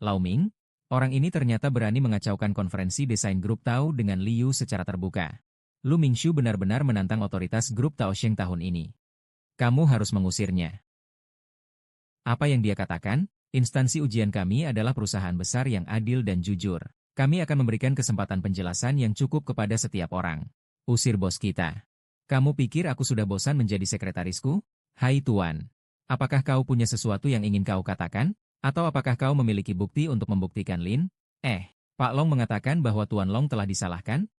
Lau Ming, orang ini ternyata berani mengacaukan konferensi desain grup Tao dengan Liu secara terbuka. Lu Mingshu benar-benar menantang otoritas grup Tao Sheng tahun ini. Kamu harus mengusirnya. Apa yang dia katakan? Instansi ujian kami adalah perusahaan besar yang adil dan jujur. Kami akan memberikan kesempatan penjelasan yang cukup kepada setiap orang. Usir bos kita. Kamu pikir aku sudah bosan menjadi sekretarisku? Hai Tuan. Apakah kau punya sesuatu yang ingin kau katakan? Atau apakah kau memiliki bukti untuk membuktikan Lin? Pak Long mengatakan bahwa Tuan Long telah disalahkan?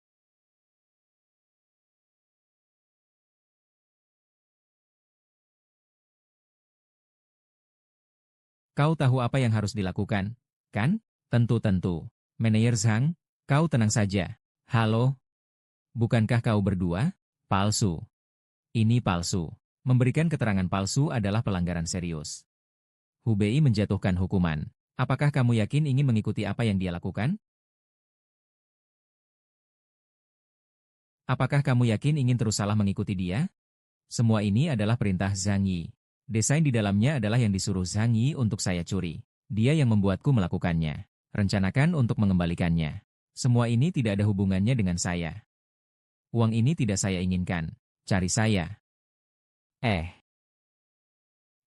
Kau tahu apa yang harus dilakukan, kan? Tentu-tentu. Manajer Zhang, kau tenang saja. Halo? Bukankah kau berdua? Palsu. Ini palsu. Memberikan keterangan palsu adalah pelanggaran serius. Hubei menjatuhkan hukuman. Apakah kamu yakin ingin mengikuti apa yang dia lakukan? Apakah kamu yakin ingin terus salah mengikuti dia? Semua ini adalah perintah Zhang Yi. Desain di dalamnya adalah yang disuruh Zhang Yi untuk saya curi. Dia yang membuatku melakukannya. Rencanakan untuk mengembalikannya. Semua ini tidak ada hubungannya dengan saya. Uang ini tidak saya inginkan. Cari saya.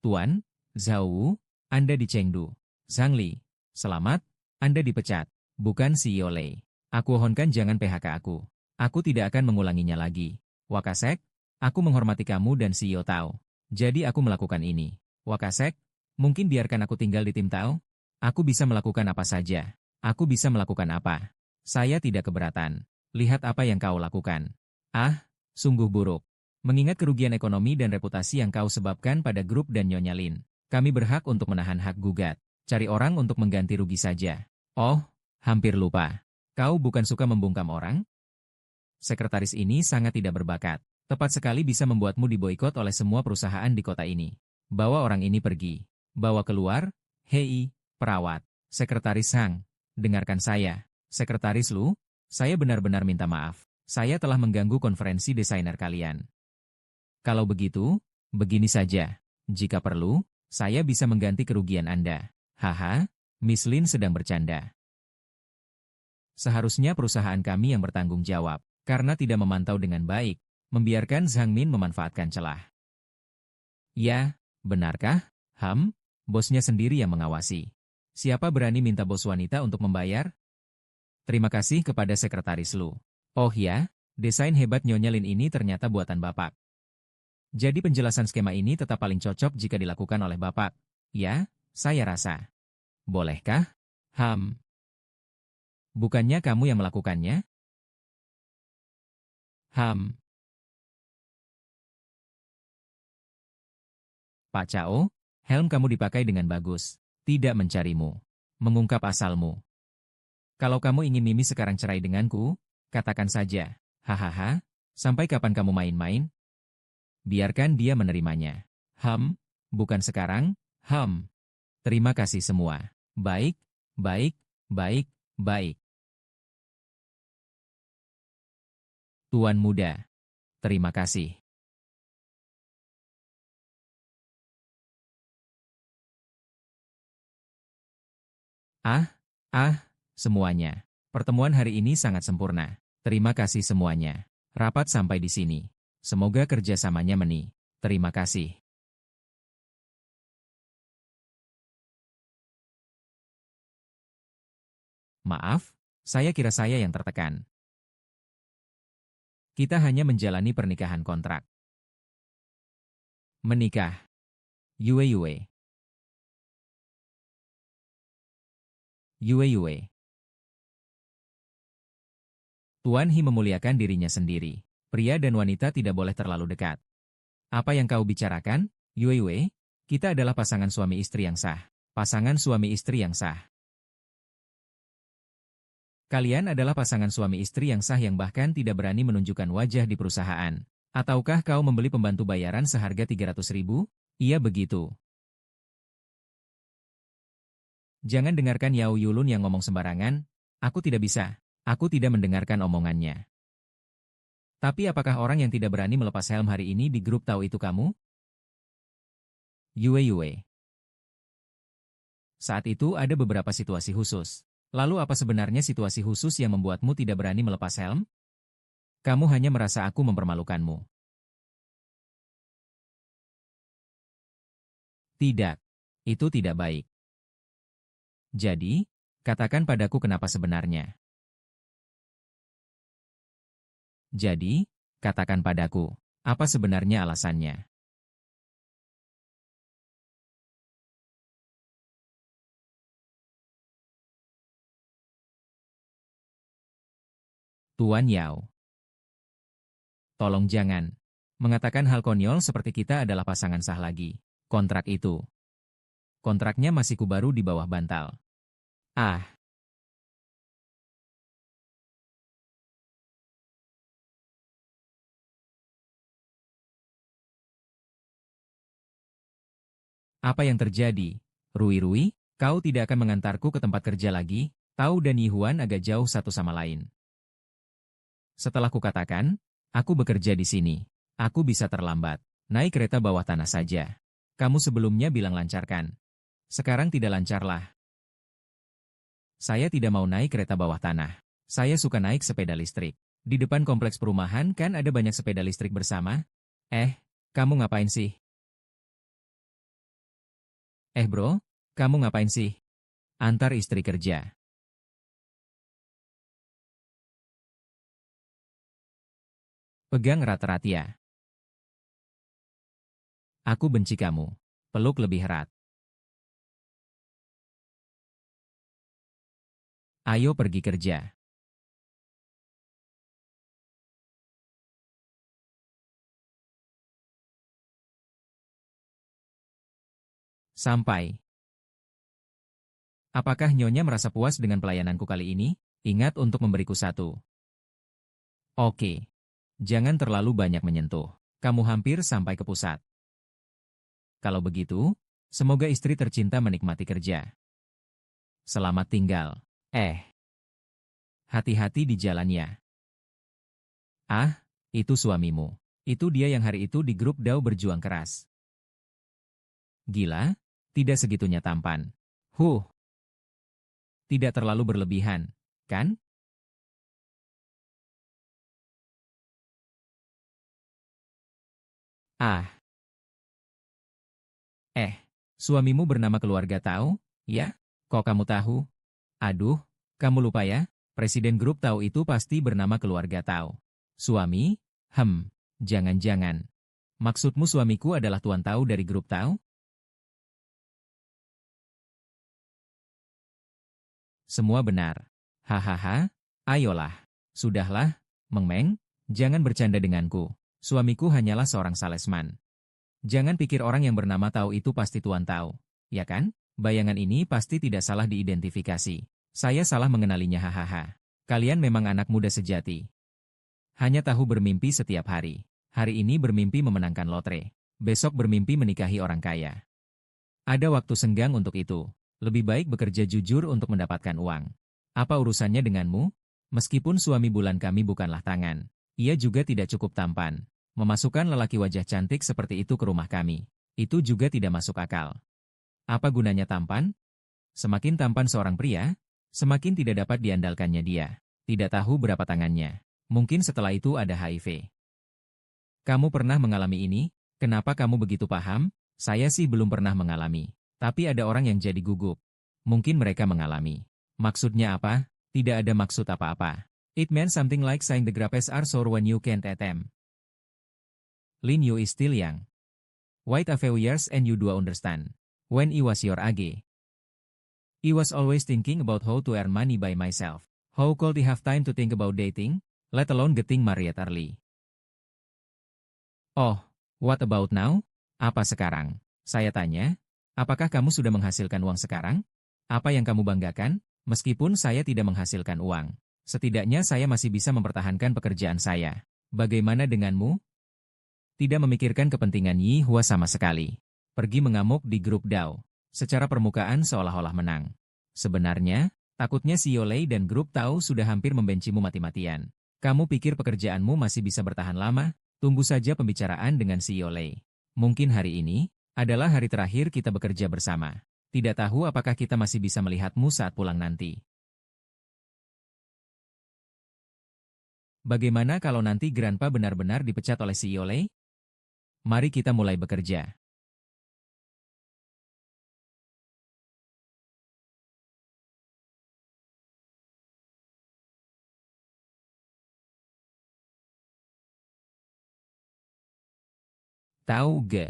Tuan, Zhao Wu, Anda di Chengdu. Zhang Li, selamat, Anda dipecat. Bukan CEO Lei. Aku mohonkan jangan PHK aku. Aku tidak akan mengulanginya lagi. Wakasek, aku menghormati kamu dan CEO Tao. Jadi aku melakukan ini. Wakasek, mungkin biarkan aku tinggal di tim Tao? Aku bisa melakukan apa saja. Aku bisa melakukan apa? Saya tidak keberatan. Lihat apa yang kau lakukan. Sungguh buruk. Mengingat kerugian ekonomi dan reputasi yang kau sebabkan pada grup dan Nyonya Lin, kami berhak untuk menahan hak gugat. Cari orang untuk mengganti rugi saja. Oh, hampir lupa. Kau bukan suka membungkam orang? Sekretaris ini sangat tidak berbakat. Tepat sekali bisa membuatmu diboikot oleh semua perusahaan di kota ini. Bawa orang ini pergi. Bawa keluar. Hei, perawat. Sekretaris Sang, dengarkan saya. Sekretaris Lu, saya benar-benar minta maaf. Saya telah mengganggu konferensi desainer kalian. Kalau begitu, begini saja. Jika perlu, saya bisa mengganti kerugian Anda. Haha, Miss Lin sedang bercanda. Seharusnya perusahaan kami yang bertanggung jawab, karena tidak memantau dengan baik, membiarkan Zhang Min memanfaatkan celah. Ya, benarkah? Bosnya sendiri yang mengawasi. Siapa berani minta bos wanita untuk membayar? Terima kasih kepada Sekretaris Lu. Oh ya, desain hebat Nyonya Lin ini ternyata buatan Bapak. Jadi penjelasan skema ini tetap paling cocok jika dilakukan oleh Bapak. Ya, saya rasa. Bolehkah? Bukannya kamu yang melakukannya? Pak Cao, helm kamu dipakai dengan bagus. Tidak mencarimu. Mengungkap asalmu. Kalau kamu ingin Mimi sekarang cerai denganku, katakan saja. Hahaha, sampai kapan kamu main-main? Biarkan dia menerimanya. Bukan sekarang. Terima kasih semua. Baik, baik, baik, baik. Tuan muda. Terima kasih. Semuanya. Pertemuan hari ini sangat sempurna. Terima kasih semuanya. Rapat sampai di sini. Semoga kerjasamanya meni. Terima kasih. Maaf, saya kira saya yang tertekan. Kita hanya menjalani pernikahan kontrak. Menikah. Yue Yue. Yue Yue. Tuan He memuliakan dirinya sendiri. Pria dan wanita tidak boleh terlalu dekat. Apa yang kau bicarakan, Yue Yue? Kita adalah pasangan suami istri yang sah. Pasangan suami istri yang sah. Kalian adalah pasangan suami istri yang sah yang bahkan tidak berani menunjukkan wajah di perusahaan. Ataukah kau membeli pembantu bayaran seharga 300.000? Iya begitu. Jangan dengarkan Yao Yulun yang ngomong sembarangan. Aku tidak bisa. Aku tidak mendengarkan omongannya. Tapi apakah orang yang tidak berani melepas helm hari ini di grup tahu itu kamu? Yue Yue. Saat itu ada beberapa situasi khusus. Lalu apa sebenarnya situasi khusus yang membuatmu tidak berani melepas helm? Kamu hanya merasa aku mempermalukanmu. Tidak. Itu tidak baik. Jadi, katakan padaku kenapa sebenarnya. Jadi, katakan padaku, apa sebenarnya alasannya? Tuan Yao, tolong jangan mengatakan hal konyol seperti kita adalah pasangan sah lagi. Kontrak itu. Kontraknya masih kubaru di bawah bantal. Ah, apa yang terjadi? Rui-Rui, kau tidak akan mengantarku ke tempat kerja lagi? Tao dan Yihuan agak jauh satu sama lain. Setelah kukatakan, aku bekerja di sini. Aku bisa terlambat. Naik kereta bawah tanah saja. Kamu sebelumnya bilang lancarkan. Sekarang tidak lancarlah. Saya tidak mau naik kereta bawah tanah. Saya suka naik sepeda listrik. Di depan kompleks perumahan kan ada banyak sepeda listrik bersama? Kamu ngapain sih? Bro, kamu ngapain sih? Antar istri kerja. Pegang erat-erat ya. Aku benci kamu. Peluk lebih erat. Ayo pergi kerja. Sampai. Apakah Nyonya merasa puas dengan pelayananku kali ini? Ingat untuk memberiku satu. Oke. Jangan terlalu banyak menyentuh. Kamu hampir sampai ke pusat. Kalau begitu, semoga istri tercinta menikmati kerja. Selamat tinggal. Hati-hati di jalannya. Ah, itu suamimu. Itu dia yang hari itu di grup Dao berjuang keras. Gila, tidak segitunya tampan. Tidak terlalu berlebihan, kan? Ah, suamimu bernama keluarga Tao? Ya? Kok kamu tahu? Aduh, kamu lupa ya? Presiden grup Tao itu pasti bernama keluarga Tao. Suami? Jangan-jangan. Maksudmu suamiku adalah Tuan Tao dari grup Tao? Semua benar. Hahaha, ayolah. Sudahlah, Meng Meng, jangan bercanda denganku. Suamiku hanyalah seorang salesman. Jangan pikir orang yang bernama Tao itu pasti Tuan Tao. Ya kan? Bayangan ini pasti tidak salah diidentifikasi. Saya salah mengenalinya hahaha. Kalian memang anak muda sejati. Hanya tahu bermimpi setiap hari. Hari ini bermimpi memenangkan lotre. Besok bermimpi menikahi orang kaya. Ada waktu senggang untuk itu. Lebih baik bekerja jujur untuk mendapatkan uang. Apa urusannya denganmu? Meskipun suami bulan kami bukanlah tangan, ia juga tidak cukup tampan. Memasukkan lelaki wajah cantik seperti itu ke rumah kami. Itu juga tidak masuk akal. Apa gunanya tampan? Semakin tampan seorang pria, semakin tidak dapat diandalkannya dia. Tidak tahu berapa tangannya. Mungkin setelah itu ada HIV. Kamu pernah mengalami ini? Kenapa kamu begitu paham? Saya sih belum pernah mengalami. Tapi ada orang yang jadi gugup. Mungkin mereka mengalami. Maksudnya apa? Tidak ada maksud apa-apa. It meant something like saying the grapes are sour when you can't eat them. Lin Yu is still young. Wait a few years and you do understand. When I was your age, I was always thinking about how to earn money by myself. How could I have time to think about dating, let alone getting married early? Oh, what about now? Apa sekarang? Saya tanya, apakah kamu sudah menghasilkan uang sekarang? Apa yang kamu banggakan? Meskipun saya tidak menghasilkan uang, setidaknya saya masih bisa mempertahankan pekerjaan saya. Bagaimana denganmu? Tidak memikirkan kepentingan Yi Hua sama sekali. Pergi mengamuk di grup Dao. Secara permukaan seolah-olah menang. Sebenarnya, takutnya Xiao Lei dan grup Tao sudah hampir membencimu mati-matian. Kamu pikir pekerjaanmu masih bisa bertahan lama? Tunggu saja pembicaraan dengan Xiao Lei. Mungkin hari ini adalah hari terakhir kita bekerja bersama. Tidak tahu apakah kita masih bisa melihatmu saat pulang nanti. Bagaimana kalau nanti Grandpa benar-benar dipecat oleh Xiao Lei? Mari kita mulai bekerja. Tahu ge?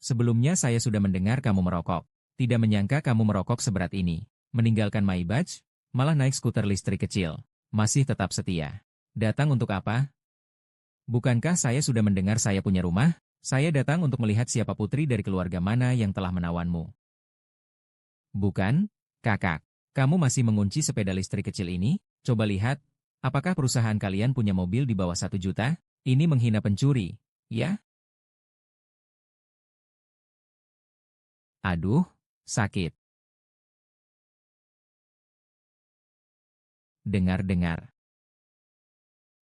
Sebelumnya saya sudah mendengar kamu merokok. Tidak menyangka kamu merokok seberat ini. Meninggalkan Maibach, malah naik skuter listrik kecil. Masih tetap setia. Datang untuk apa? Bukankah saya sudah mendengar saya punya rumah? Saya datang untuk melihat siapa putri dari keluarga mana yang telah menawanmu. Bukan, kakak. Kamu masih mengunci sepeda listrik kecil ini? Coba lihat, apakah perusahaan kalian punya mobil di bawah 1 juta? Ini menghina pencuri, ya? Aduh, sakit. Dengar-dengar.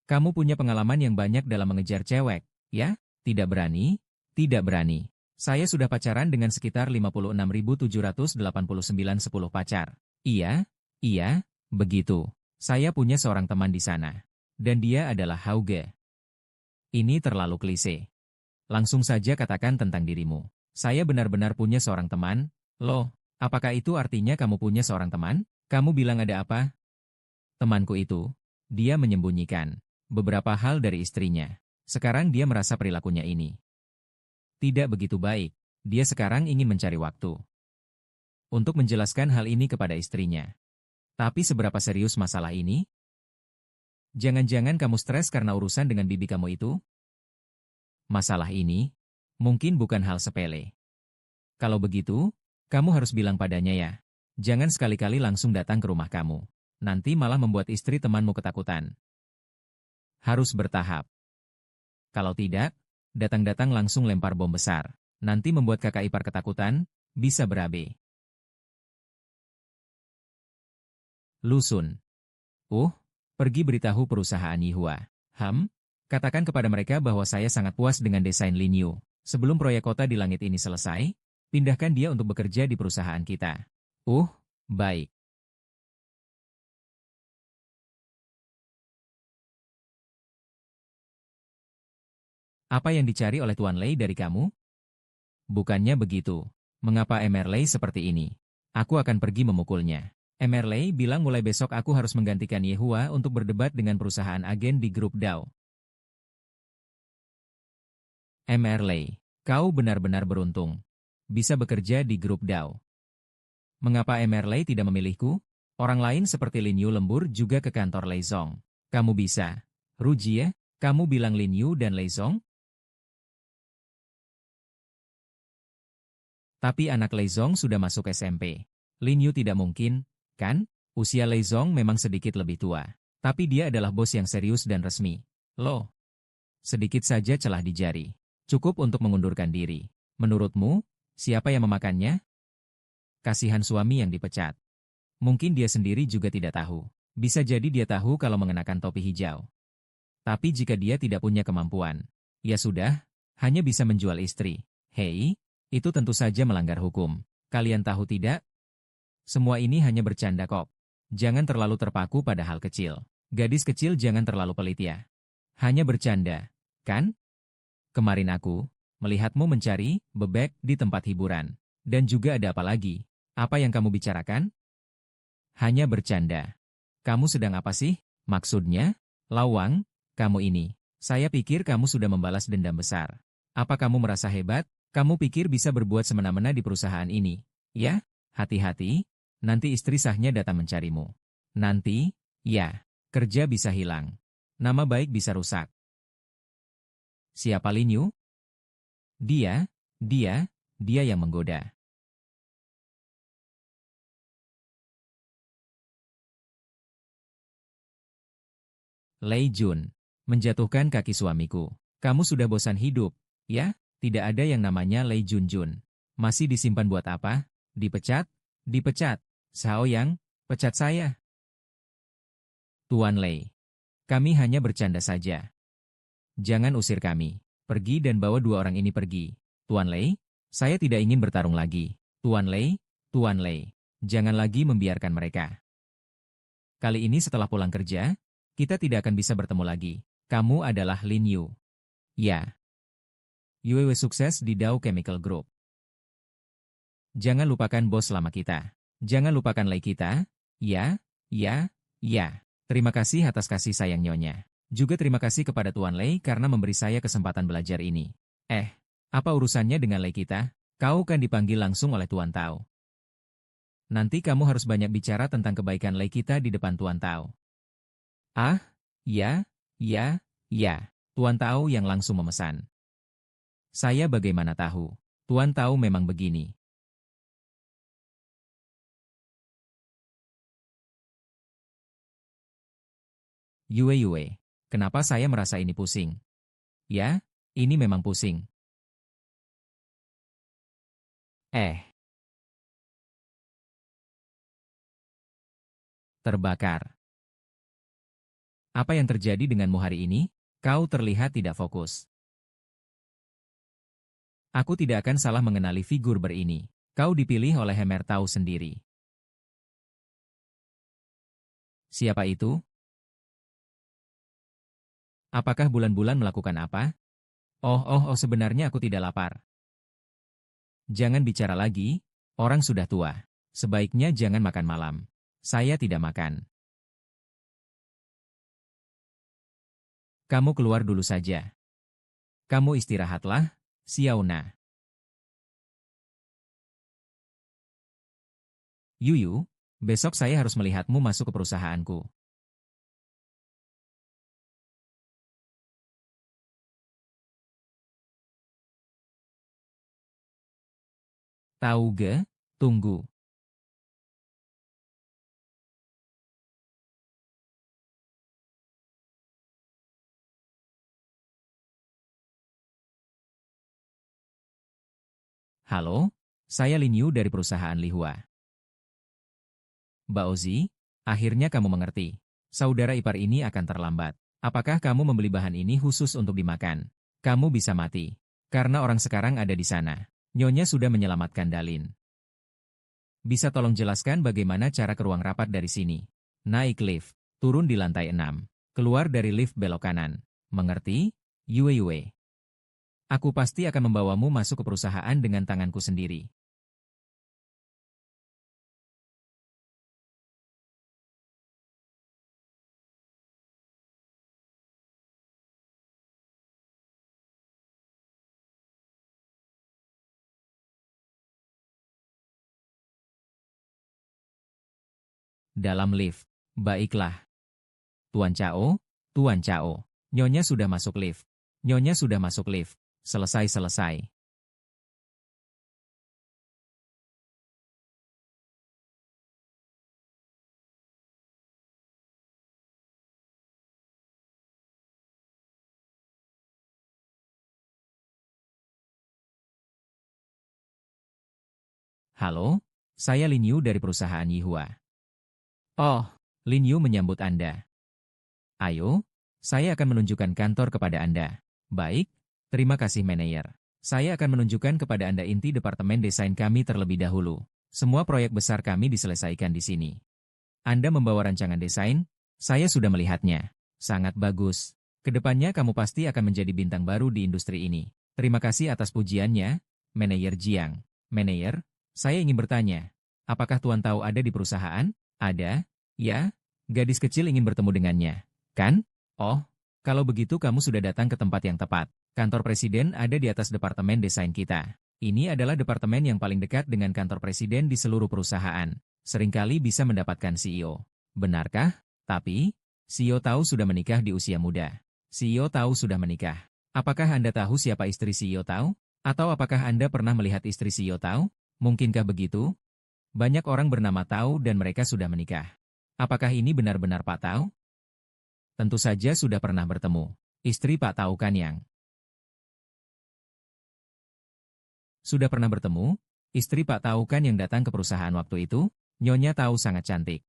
Kamu punya pengalaman yang banyak dalam mengejar cewek, ya? Tidak berani? Tidak berani. Saya sudah pacaran dengan sekitar 56.789 10 pacar. Iya, iya, begitu. Saya punya seorang teman di sana. Dan dia adalah Hauge. Ini terlalu klise. Langsung saja katakan tentang dirimu. Saya benar-benar punya seorang teman. Loh, apakah itu artinya kamu punya seorang teman? Kamu bilang ada apa? Temanku itu, dia menyembunyikan beberapa hal dari istrinya. Sekarang dia merasa perilakunya ini tidak begitu baik. Dia sekarang ingin mencari waktu untuk menjelaskan hal ini kepada istrinya. Tapi seberapa serius masalah ini? Jangan-jangan kamu stres karena urusan dengan bibi kamu itu? Masalah ini mungkin bukan hal sepele. Kalau begitu, kamu harus bilang padanya ya. Jangan sekali-kali langsung datang ke rumah kamu. Nanti malah membuat istri temanmu ketakutan. Harus bertahap. Kalau tidak, datang-datang langsung lempar bom besar. Nanti membuat kakak ipar ketakutan, bisa berabe. Lusun. Pergi beritahu perusahaan Yihua. Katakan kepada mereka bahwa saya sangat puas dengan desain Lin Yu. Sebelum proyek kota di langit ini selesai, pindahkan dia untuk bekerja di perusahaan kita. Baik. Apa yang dicari oleh Tuan Lei dari kamu? Bukannya begitu. Mengapa Emerley seperti ini? Aku akan pergi memukulnya. Emerley bilang mulai besok aku harus menggantikan Yehua untuk berdebat dengan perusahaan agen di grup Dao. Emerley, kau benar-benar beruntung. Bisa bekerja di grup Dao. Mengapa Emerley tidak memilihku? Orang lain seperti Lin Yu lembur juga ke kantor Lei Zong. Kamu bisa. Rujie, kamu bilang Lin Yu dan Lei Zong? Tapi anak Lei Zong sudah masuk SMP. Lin Yu tidak mungkin, kan? Usia Lei Zong memang sedikit lebih tua. Tapi dia adalah bos yang serius dan resmi. Loh, sedikit saja celah di jari. Cukup untuk mengundurkan diri. Menurutmu, siapa yang memakannya? Kasihan suami yang dipecat. Mungkin dia sendiri juga tidak tahu. Bisa jadi dia tahu kalau mengenakan topi hijau. Tapi jika dia tidak punya kemampuan, ya sudah, hanya bisa menjual istri. Hei, itu tentu saja melanggar hukum. Kalian tahu tidak? Semua ini hanya bercanda kok. Jangan terlalu terpaku pada hal kecil. Gadis kecil jangan terlalu pelit ya. Hanya bercanda, kan? Kemarin aku melihatmu mencari bebek di tempat hiburan. Dan juga ada apa lagi? Apa yang kamu bicarakan? Hanya bercanda. Kamu sedang apa sih? Maksudnya? Lawang, kamu ini. Saya pikir kamu sudah membalas dendam besar. Apa kamu merasa hebat? Kamu pikir bisa berbuat semena-mena di perusahaan ini? Ya, hati-hati. Nanti istri sahnya datang mencarimu. Nanti, ya, kerja bisa hilang. Nama baik bisa rusak. Siapa Lin Yu? Dia, dia yang menggoda. Lei Jun, menjatuhkan kaki suamiku. Kamu sudah bosan hidup, ya? Tidak ada yang namanya Lei Jun Jun. Masih disimpan buat apa? Dipecat? Dipecat. Xiao Yang, pecat saya. Tuan Lei, kami hanya bercanda saja. Jangan usir kami. Pergi dan bawa dua orang ini pergi. Tuan Lei, saya tidak ingin bertarung lagi. Tuan Lei, jangan lagi membiarkan mereka. Kali ini setelah pulang kerja, kita tidak akan bisa bertemu lagi. Kamu adalah Lin Yu. Ya. Yue sukses di Dow Chemical Group. Jangan lupakan bos lama kita. Jangan lupakan Lei kita. Ya. Terima kasih atas kasih sayang Nyonya. Juga terima kasih kepada Tuan Lei karena memberi saya kesempatan belajar ini. Apa urusannya dengan Lei kita? Kau kan dipanggil langsung oleh Tuan Tao. Nanti kamu harus banyak bicara tentang kebaikan Lei kita di depan Tuan Tao. Ah, ya. Tuan Tao yang langsung memesan. Saya bagaimana tahu? Tuan Tao memang begini. Yue, kenapa saya merasa ini pusing? Ya, ini memang pusing. Terbakar. Apa yang terjadi denganmu hari ini? Kau terlihat tidak fokus. Aku tidak akan salah mengenali figur berini. Kau dipilih oleh Hemer Tao sendiri. Siapa itu? Apakah bulan-bulan melakukan apa? Sebenarnya aku tidak lapar. Jangan bicara lagi, orang sudah tua. Sebaiknya jangan makan malam. Saya tidak makan. Kamu keluar dulu saja. Kamu istirahatlah, Xiaona. Yuyu, besok saya harus melihatmu masuk ke perusahaanku. Tahu ge? Tunggu. Halo, saya Lin Yu dari perusahaan Lihua. Baozi, akhirnya kamu mengerti. Saudara ipar ini akan terlambat. Apakah kamu membeli bahan ini khusus untuk dimakan? Kamu bisa mati. Karena orang sekarang ada di sana. Nyonya sudah menyelamatkan Dalin. Bisa tolong jelaskan bagaimana cara ke ruang rapat dari sini? Naik lift, turun di lantai 6. Keluar dari lift belok kanan. Mengerti? Yue. Aku pasti akan membawamu masuk ke perusahaan dengan tanganku sendiri. Dalam lift. Baiklah. Tuan Chao. Nyonya sudah masuk lift. Selesai. Halo, saya Lin Yu dari perusahaan Yihua. Oh, Lin Yu menyambut Anda. Ayo, saya akan menunjukkan kantor kepada Anda. Baik, terima kasih manajer. Saya akan menunjukkan kepada Anda inti departemen desain kami terlebih dahulu. Semua proyek besar kami diselesaikan di sini. Anda membawa rancangan desain? Saya sudah melihatnya. Sangat bagus. Kedepannya kamu pasti akan menjadi bintang baru di industri ini. Terima kasih atas pujiannya, Manajer Jiang. Manajer, saya ingin bertanya, apakah Tuan tahu ada di perusahaan? Ada? Ya, gadis kecil ingin bertemu dengannya. Kan? Oh, kalau begitu kamu sudah datang ke tempat yang tepat. Kantor presiden ada di atas departemen desain kita. Ini adalah departemen yang paling dekat dengan kantor presiden di seluruh perusahaan. Seringkali bisa mendapatkan CEO. Benarkah? Tapi, CEO tahu sudah menikah di usia muda. CEO tahu sudah menikah. Apakah Anda tahu siapa istri CEO Tao? Atau apakah Anda pernah melihat istri CEO Tao? Mungkinkah begitu? Banyak orang bernama Tao dan mereka sudah menikah. Apakah ini benar-benar Pak Tao? Tentu saja sudah pernah bertemu. Istri Pak Tao kan yang sudah pernah bertemu? Istri Pak Tao kan yang datang ke perusahaan waktu itu? Nyonya Tao sangat cantik.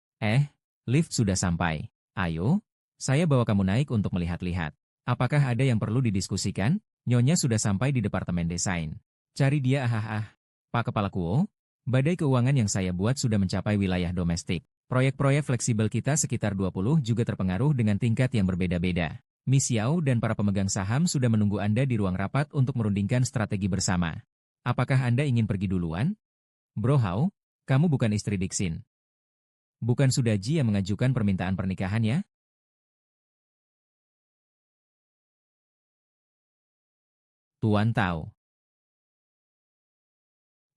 Lift sudah sampai. Ayo, saya bawa kamu naik untuk melihat-lihat. Apakah ada yang perlu didiskusikan? Nyonya sudah sampai di departemen desain. Cari dia Pak Kepala Kuo, badai keuangan yang saya buat sudah mencapai wilayah domestik. Proyek-proyek fleksibel kita sekitar 20 juga terpengaruh dengan tingkat yang berbeda-beda. Miss Yao dan para pemegang saham sudah menunggu Anda di ruang rapat untuk merundingkan strategi bersama. Apakah Anda ingin pergi duluan? Bro Hao, kamu bukan istri Dixin. Bukan Sudaji yang mengajukan permintaan pernikahannya? Tuan Tao.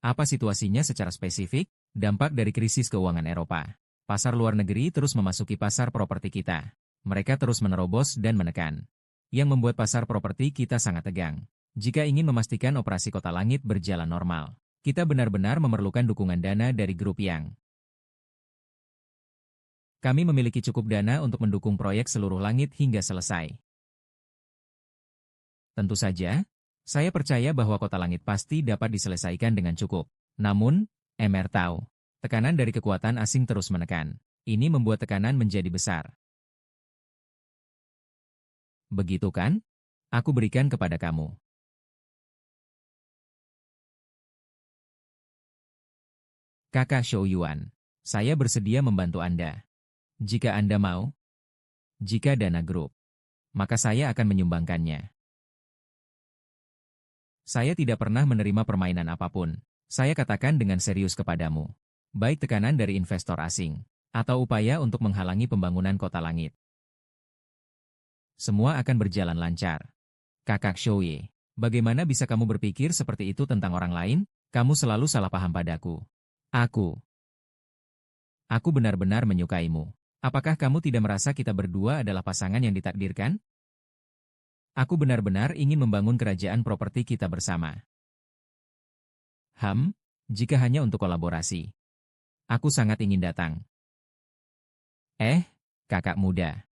Apa situasinya secara spesifik? Dampak dari krisis keuangan Eropa. Pasar luar negeri terus memasuki pasar properti kita. Mereka terus menerobos dan menekan. Yang membuat pasar properti kita sangat tegang. Jika ingin memastikan operasi Kota Langit berjalan normal, kita benar-benar memerlukan dukungan dana dari grup yang kami memiliki cukup dana untuk mendukung proyek seluruh langit hingga selesai. Tentu saja, saya percaya bahwa Kota Langit pasti dapat diselesaikan dengan cukup. Namun, MR tahu, tekanan dari kekuatan asing terus menekan. Ini membuat tekanan menjadi besar. Begitu kan? Aku berikan kepada kamu. Kakak Shou Yuan, saya bersedia membantu Anda. Jika Anda mau, jika dana grup, maka saya akan menyumbangkannya. Saya tidak pernah menerima permainan apapun. Saya katakan dengan serius kepadamu. Baik tekanan dari investor asing, atau upaya untuk menghalangi pembangunan Kota Langit. Semua akan berjalan lancar. Kakak Shouye, bagaimana bisa kamu berpikir seperti itu tentang orang lain? Kamu selalu salah paham padaku. Aku benar-benar menyukaimu. Apakah kamu tidak merasa kita berdua adalah pasangan yang ditakdirkan? Aku benar-benar ingin membangun kerajaan properti kita bersama. Jika hanya untuk kolaborasi. Aku sangat ingin datang. Kakak muda.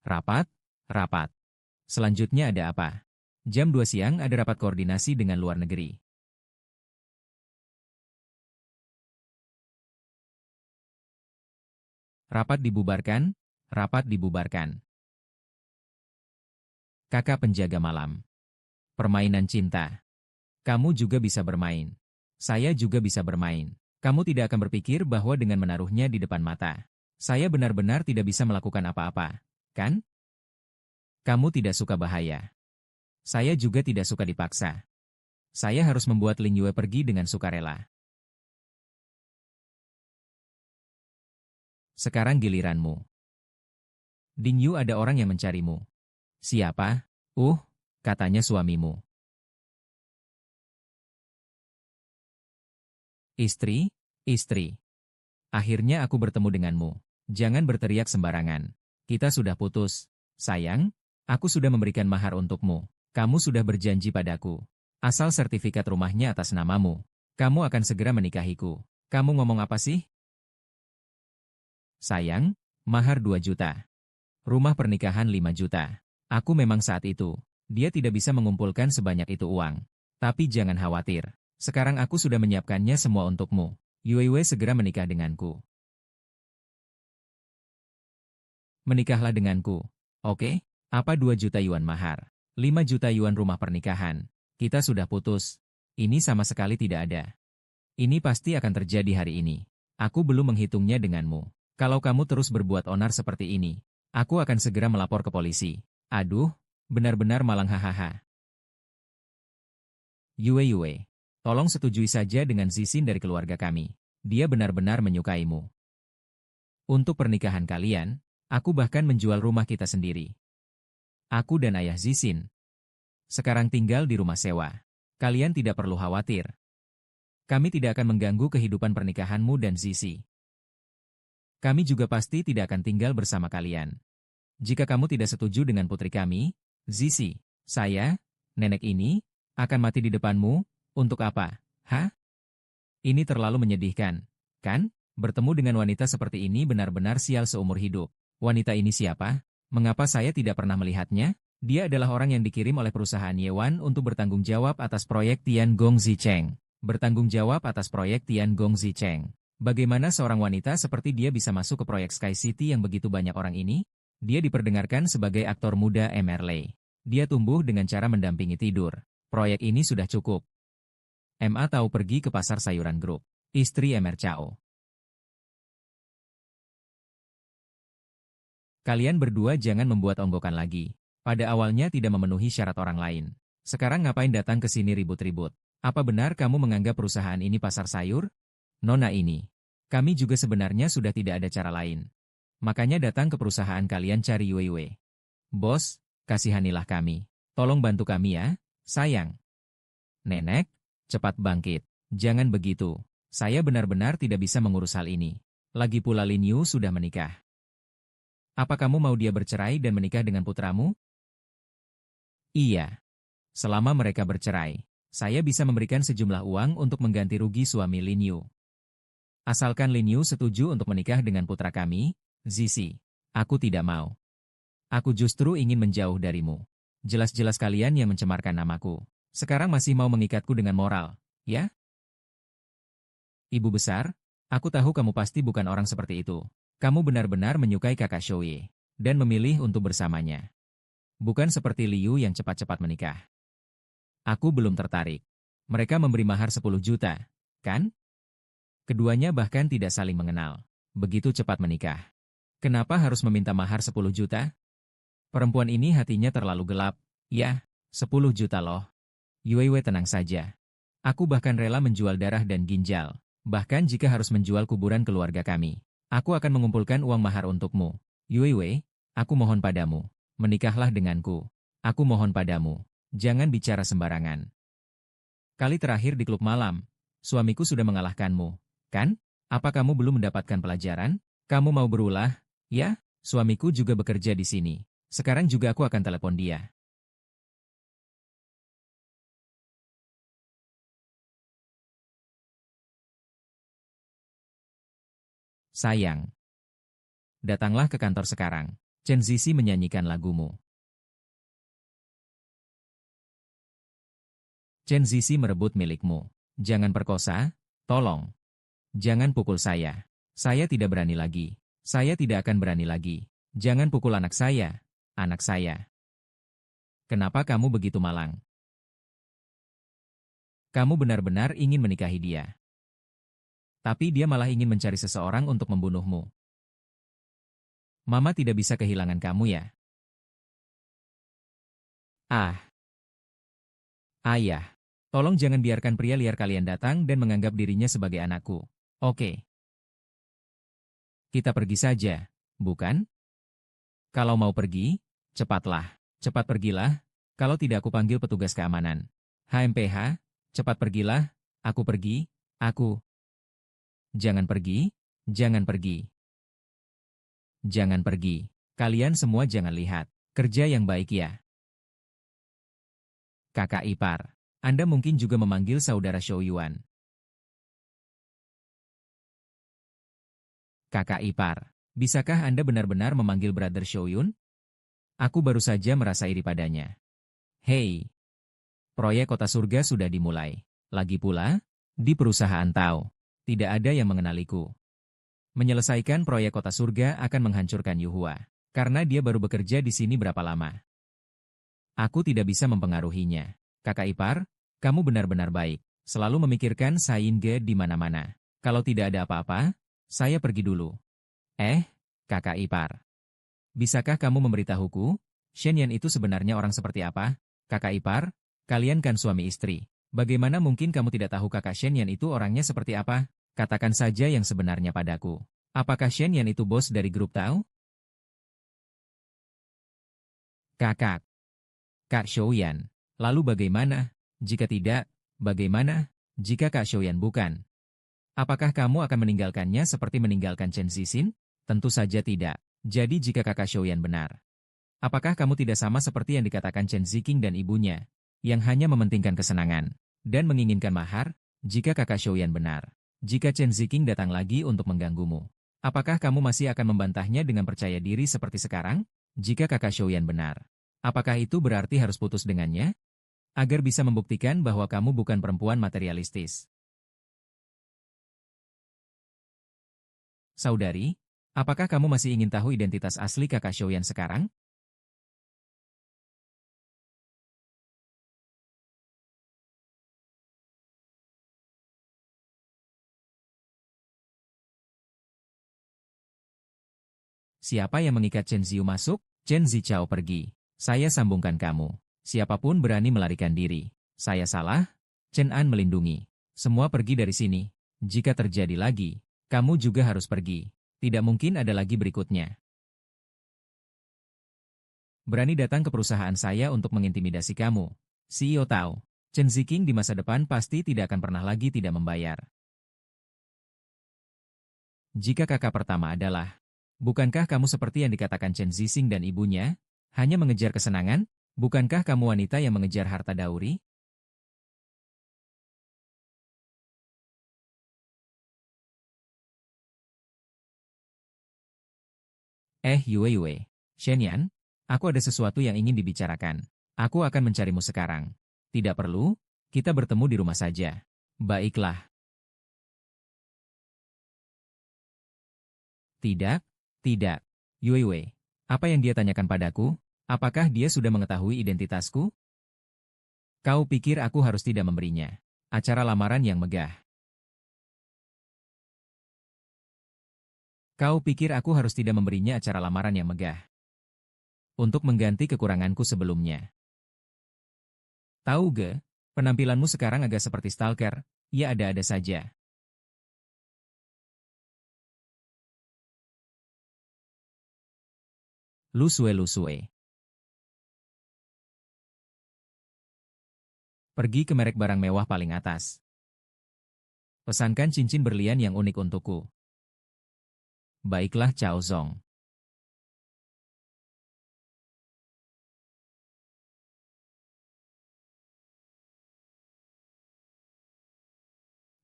Rapat. Selanjutnya ada apa? Jam 2 siang ada rapat koordinasi dengan luar negeri. Rapat dibubarkan. Kakak penjaga malam. Permainan cinta. Kamu juga bisa bermain. Saya juga bisa bermain. Kamu tidak akan berpikir bahwa dengan menaruhnya di depan mata, saya benar-benar tidak bisa melakukan apa-apa, kan? Kamu tidak suka bahaya. Saya juga tidak suka dipaksa. Saya harus membuat Ling Yue pergi dengan sukarela. Sekarang giliranmu. Ding Yu, ada orang yang mencarimu. Siapa? Katanya suamimu. Istri. Akhirnya aku bertemu denganmu. Jangan berteriak sembarangan. Kita sudah putus. Sayang, aku sudah memberikan mahar untukmu. Kamu sudah berjanji padaku. Asal sertifikat rumahnya atas namamu, kamu akan segera menikahiku. Kamu ngomong apa sih? Sayang, mahar 2 juta. Rumah pernikahan 5 juta. Aku memang saat itu, dia tidak bisa mengumpulkan sebanyak itu uang. Tapi jangan khawatir. Sekarang aku sudah menyiapkannya semua untukmu. Yue segera menikah denganku. Menikahlah denganku. Oke? Apa 2 juta yuan mahar? 5 juta yuan rumah pernikahan. Kita sudah putus. Ini sama sekali tidak ada. Ini pasti akan terjadi hari ini. Aku belum menghitungnya denganmu. Kalau kamu terus berbuat onar seperti ini, aku akan segera melapor ke polisi. Aduh, benar-benar malang hahaha. Yue, tolong setujui saja dengan Zixin dari keluarga kami. Dia benar-benar menyukaimu. Untuk pernikahan kalian, aku bahkan menjual rumah kita sendiri. Aku dan ayah Zixin sekarang tinggal di rumah sewa. Kalian tidak perlu khawatir. Kami tidak akan mengganggu kehidupan pernikahanmu dan Zizi. Kami juga pasti tidak akan tinggal bersama kalian. Jika kamu tidak setuju dengan putri kami, Zizi, saya, nenek ini, akan mati di depanmu, untuk apa? Hah? Ini terlalu menyedihkan, kan? Bertemu dengan wanita seperti ini benar-benar sial seumur hidup. Wanita ini siapa? Mengapa saya tidak pernah melihatnya? Dia adalah orang yang dikirim oleh perusahaan Yewan untuk bertanggung jawab atas proyek Tiangong Zicheng. Bertanggung jawab atas proyek Tiangong Zicheng. Bagaimana seorang wanita seperti dia bisa masuk ke proyek Sky City yang begitu banyak orang ini? Dia diperdengarkan sebagai aktor muda Emerley. Dia tumbuh dengan cara mendampingi tidur. Proyek ini sudah cukup. MA tahu pergi ke pasar sayuran grup. Istri Emer Chao. Kalian berdua jangan membuat onggokan lagi. Pada awalnya tidak memenuhi syarat orang lain. Sekarang ngapain datang ke sini ribut-ribut? Apa benar kamu menganggap perusahaan ini pasar sayur? Nona ini. Kami juga sebenarnya sudah tidak ada cara lain. Makanya datang ke perusahaan kalian cari Weiwei. Bos, kasihanilah kami. Tolong bantu kami ya, sayang. Nenek, cepat bangkit. Jangan begitu. Saya benar-benar tidak bisa mengurus hal ini. Lagi pula Lin Yu sudah menikah. Apa kamu mau dia bercerai dan menikah dengan putramu? Iya. Selama mereka bercerai, saya bisa memberikan sejumlah uang untuk mengganti rugi suami Lin Yu. Asalkan Lin Yu setuju untuk menikah dengan putra kami, Zizi. Aku tidak mau. Aku justru ingin menjauh darimu. Jelas-jelas kalian yang mencemarkan namaku. Sekarang masih mau mengikatku dengan moral, ya? Ibu besar, aku tahu kamu pasti bukan orang seperti itu. Kamu benar-benar menyukai kakak Shoye dan memilih untuk bersamanya. Bukan seperti Liu yang cepat-cepat menikah. Aku belum tertarik. Mereka memberi mahar 10 juta, kan? Keduanya bahkan tidak saling mengenal. Begitu cepat menikah. Kenapa harus meminta mahar 10 juta? Perempuan ini hatinya terlalu gelap. Ya, 10 juta loh. Yuewe tenang saja. Aku bahkan rela menjual darah dan ginjal. Bahkan jika harus menjual kuburan keluarga kami. Aku akan mengumpulkan uang mahar untukmu. Yuewe, aku mohon padamu. Menikahlah denganku. Aku mohon padamu. Jangan bicara sembarangan. Kali terakhir di klub malam, suamiku sudah mengalahkanmu, kan? Apa kamu belum mendapatkan pelajaran? Kamu mau berulah? Ya, suamiku juga bekerja di sini. Sekarang juga aku akan telepon dia. Sayang. Datanglah ke kantor sekarang. Chen Zizi menyanyikan lagumu. Chen Zizi merebut milikmu. Jangan perkosa, tolong. Jangan pukul saya. Saya tidak berani lagi. Saya tidak akan berani lagi. Jangan pukul anak saya. Anak saya. Kenapa kamu begitu malang? Kamu benar-benar ingin menikahi dia. Tapi dia malah ingin mencari seseorang untuk membunuhmu. Mama tidak bisa kehilangan kamu ya. Ah, ayah. Tolong jangan biarkan pria liar kalian datang dan menganggap dirinya sebagai anakku. Oke. Kita pergi saja, bukan? Kalau mau pergi, cepatlah. Cepat pergilah, kalau tidak aku panggil petugas keamanan. HMPH, cepat pergilah, aku pergi, aku. Jangan pergi, jangan pergi. Jangan pergi. Kalian semua jangan lihat. Kerja yang baik ya. Kakak ipar. Anda mungkin juga memanggil saudara Shou Yuan. Kakak ipar. Bisakah Anda benar-benar memanggil Brother Shou Yun? Aku baru saja merasa iri padanya. Hei. Proyek kota surga sudah dimulai. Lagi pula, di perusahaan Tao. Tidak ada yang mengenaliku. Menyelesaikan proyek kota surga akan menghancurkan Yuhua. Karena dia baru bekerja di sini berapa lama. Aku tidak bisa mempengaruhinya. Kakak ipar, kamu benar-benar baik. Selalu memikirkan Sainge di mana-mana. Kalau tidak ada apa-apa, saya pergi dulu. Kakak ipar. Bisakah kamu memberitahuku, Shen Yan itu sebenarnya orang seperti apa? Kakak ipar, kalian kan suami istri. Bagaimana mungkin kamu tidak tahu kakak Shen Yan itu orangnya seperti apa? Katakan saja yang sebenarnya padaku. Apakah Shen Yan itu bos dari grup Tao? Kakak. Kak Shou Yan. Lalu bagaimana? Jika tidak, bagaimana? Jika Kak Shou Yan bukan? Apakah kamu akan meninggalkannya seperti meninggalkan Chen Zixin? Tentu saja tidak. Jadi jika kakak Xiaoyan benar, apakah kamu tidak sama seperti yang dikatakan Chen Ziqing dan ibunya, yang hanya mementingkan kesenangan dan menginginkan mahar? Jika kakak Xiaoyan benar, jika Chen Ziqing datang lagi untuk mengganggumu, apakah kamu masih akan membantahnya dengan percaya diri seperti sekarang? Jika kakak Xiaoyan benar, apakah itu berarti harus putus dengannya? Agar bisa membuktikan bahwa kamu bukan perempuan materialistis. Saudari, apakah kamu masih ingin tahu identitas asli kakak Xiaoyan sekarang? Siapa yang mengikat Chen Ziyu masuk? Chen Zichao pergi. Saya sambungkan kamu. Siapapun berani melarikan diri. Saya salah? Chen An melindungi. Semua pergi dari sini. Jika terjadi lagi, kamu juga harus pergi. Tidak mungkin ada lagi berikutnya. Berani datang ke perusahaan saya untuk mengintimidasi kamu. CEO tahu, Chen Ziqing di masa depan pasti tidak akan pernah lagi tidak membayar. Jika kakak pertama adalah, bukankah kamu seperti yang dikatakan Chen Zixing dan ibunya, hanya mengejar kesenangan? Bukankah kamu wanita yang mengejar harta dauri? Yue, Shenyan, aku ada sesuatu yang ingin dibicarakan. Aku akan mencarimu sekarang. Tidak perlu, kita bertemu di rumah saja. Baiklah. Tidak, tidak. Yue, apa yang dia tanyakan padaku? Apakah dia sudah mengetahui identitasku? Kau pikir aku harus tidak memberinya? Acara lamaran yang megah. Kau pikir aku harus tidak memberinya acara lamaran yang megah? Untuk mengganti kekuranganku sebelumnya. Tahu ge, penampilanmu sekarang agak seperti stalker, ya ada-ada saja. Lusue. Pergi ke merek barang mewah paling atas. Pesankan cincin berlian yang unik untukku. Baiklah Cao Zong.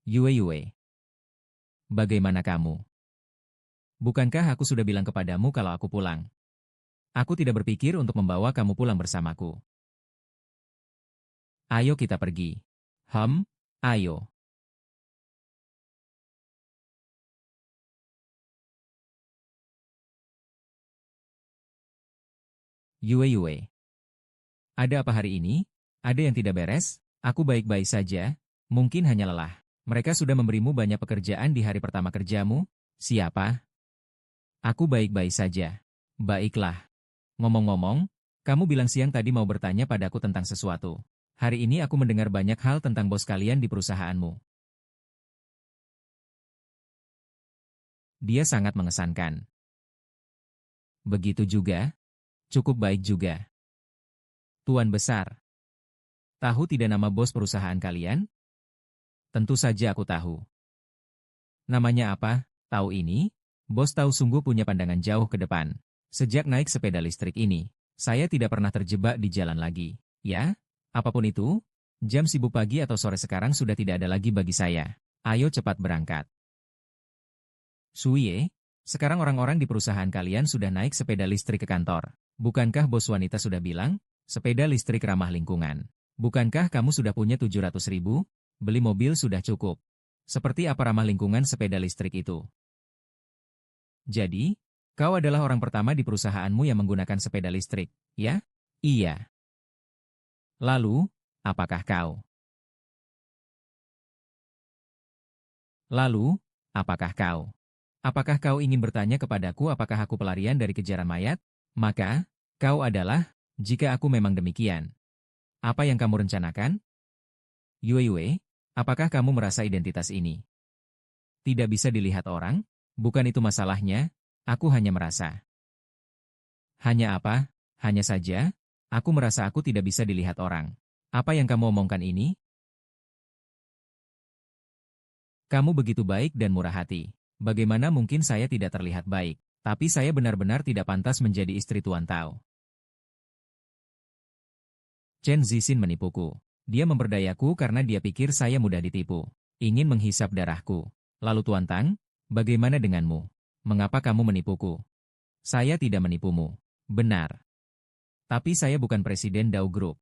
Yue. Bagaimana kamu? Bukankah aku sudah bilang kepadamu kalau aku pulang? Aku tidak berpikir untuk membawa kamu pulang bersamaku. Ayo kita pergi. Ayo. Yue. Ada apa hari ini? Ada yang tidak beres? Aku baik-baik saja, mungkin hanya lelah. Mereka sudah memberimu banyak pekerjaan di hari pertama kerjamu? Siapa? Aku baik-baik saja. Baiklah. Ngomong-ngomong, kamu bilang siang tadi mau bertanya padaku tentang sesuatu. Hari ini aku mendengar banyak hal tentang bos kalian di perusahaanmu. Dia sangat mengesankan. Begitu juga? Cukup baik juga. Tuan Besar. Tahu tidak nama bos perusahaan kalian? Tentu saja aku tahu. Namanya apa? Tahu ini? Bos tahu sungguh punya pandangan jauh ke depan. Sejak naik sepeda listrik ini, saya tidak pernah terjebak di jalan lagi. Ya? Apapun itu, jam sibuk pagi atau sore sekarang sudah tidak ada lagi bagi saya. Ayo cepat berangkat. Suye, sekarang orang-orang di perusahaan kalian sudah naik sepeda listrik ke kantor. Bukankah bos wanita sudah bilang, sepeda listrik ramah lingkungan? Bukankah kamu sudah punya 700.000? Beli mobil sudah cukup. Seperti apa ramah lingkungan sepeda listrik itu? Jadi, kau adalah orang pertama di perusahaanmu yang menggunakan sepeda listrik, ya? Iya. Lalu, apakah kau? Lalu, apakah kau? Apakah kau ingin bertanya kepadaku apakah aku pelarian dari kejaran mayat? Maka, kau adalah, jika aku memang demikian. Apa yang kamu rencanakan? Yue, apakah kamu merasa identitas ini tidak bisa dilihat orang? Bukan itu masalahnya, aku hanya merasa. Hanya apa? Hanya saja, aku merasa aku tidak bisa dilihat orang. Apa yang kamu omongkan ini? Kamu begitu baik dan murah hati. Bagaimana mungkin saya tidak terlihat baik? Tapi saya benar-benar tidak pantas menjadi istri Tuan Tao. Chen Zixin menipuku. Dia memperdayaku karena dia pikir saya mudah ditipu. Ingin menghisap darahku. Lalu Tuan Tang, bagaimana denganmu? Mengapa kamu menipuku? Saya tidak menipumu. Benar. Tapi saya bukan presiden Dao Group.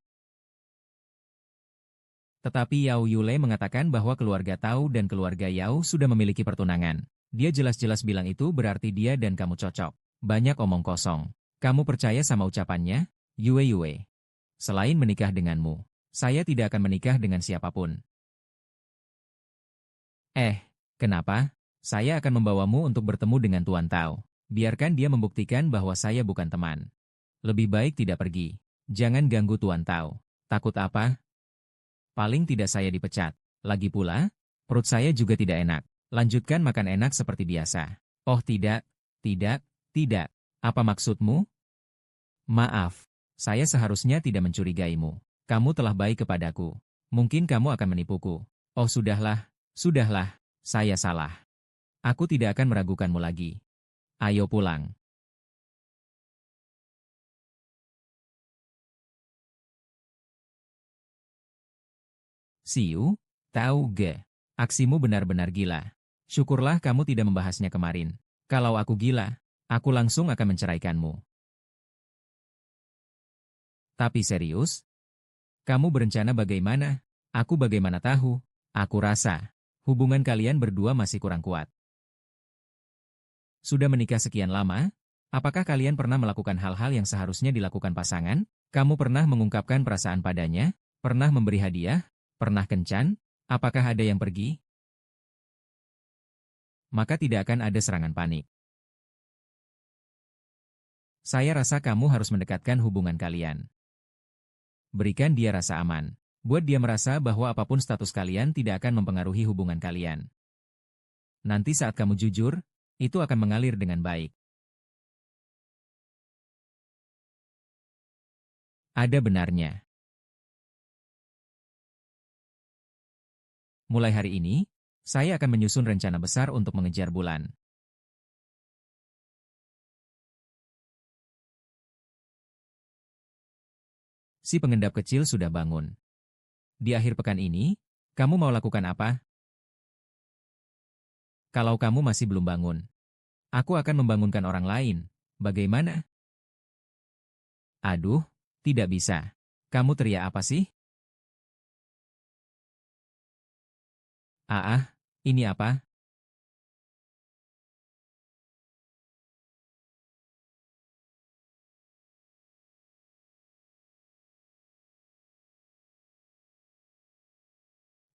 Tetapi Yao Yulei mengatakan bahwa keluarga Tao dan keluarga Yao sudah memiliki pertunangan. Dia jelas-jelas bilang itu berarti dia dan kamu cocok. Banyak omong kosong. Kamu percaya sama ucapannya? Yue. Selain menikah denganmu, saya tidak akan menikah dengan siapapun. Kenapa? Saya akan membawamu untuk bertemu dengan Tuan Tao. Biarkan dia membuktikan bahwa saya bukan teman. Lebih baik tidak pergi. Jangan ganggu Tuan Tao. Takut apa? Paling tidak saya dipecat. Lagi pula, perut saya juga tidak enak. Lanjutkan makan enak seperti biasa. Oh tidak. Apa maksudmu? Maaf, saya seharusnya tidak mencurigaimu. Kamu telah baik kepadaku. Mungkin kamu akan menipuku. Oh sudahlah, saya salah. Aku tidak akan meragukanmu lagi. Ayo pulang. Siu, tahu ge. Aksimu benar-benar gila. Syukurlah kamu tidak membahasnya kemarin. Kalau aku gila, aku langsung akan menceraikanmu. Tapi serius? Kamu berencana bagaimana? Aku bagaimana tahu? Aku rasa, hubungan kalian berdua masih kurang kuat. Sudah menikah sekian lama? Apakah kalian pernah melakukan hal-hal yang seharusnya dilakukan pasangan? Kamu pernah mengungkapkan perasaan padanya? Pernah memberi hadiah? Pernah kencan? Apakah ada yang pergi? Maka tidak akan ada serangan panik. Saya rasa kamu harus mendekatkan hubungan kalian. Berikan dia rasa aman. Buat dia merasa bahwa apapun status kalian tidak akan mempengaruhi hubungan kalian. Nanti saat kamu jujur, itu akan mengalir dengan baik. Ada benarnya. Mulai hari ini, saya akan menyusun rencana besar untuk mengejar bulan. Si pengendap kecil sudah bangun. Di akhir pekan ini, kamu mau lakukan apa? Kalau kamu masih belum bangun, aku akan membangunkan orang lain. Bagaimana? Aduh, tidak bisa. Kamu teriak apa sih? Ini apa?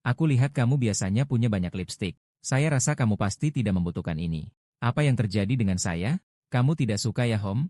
Aku lihat kamu biasanya punya banyak lipstik. Saya rasa kamu pasti tidak membutuhkan ini. Apa yang terjadi dengan saya? Kamu tidak suka ya, Hom?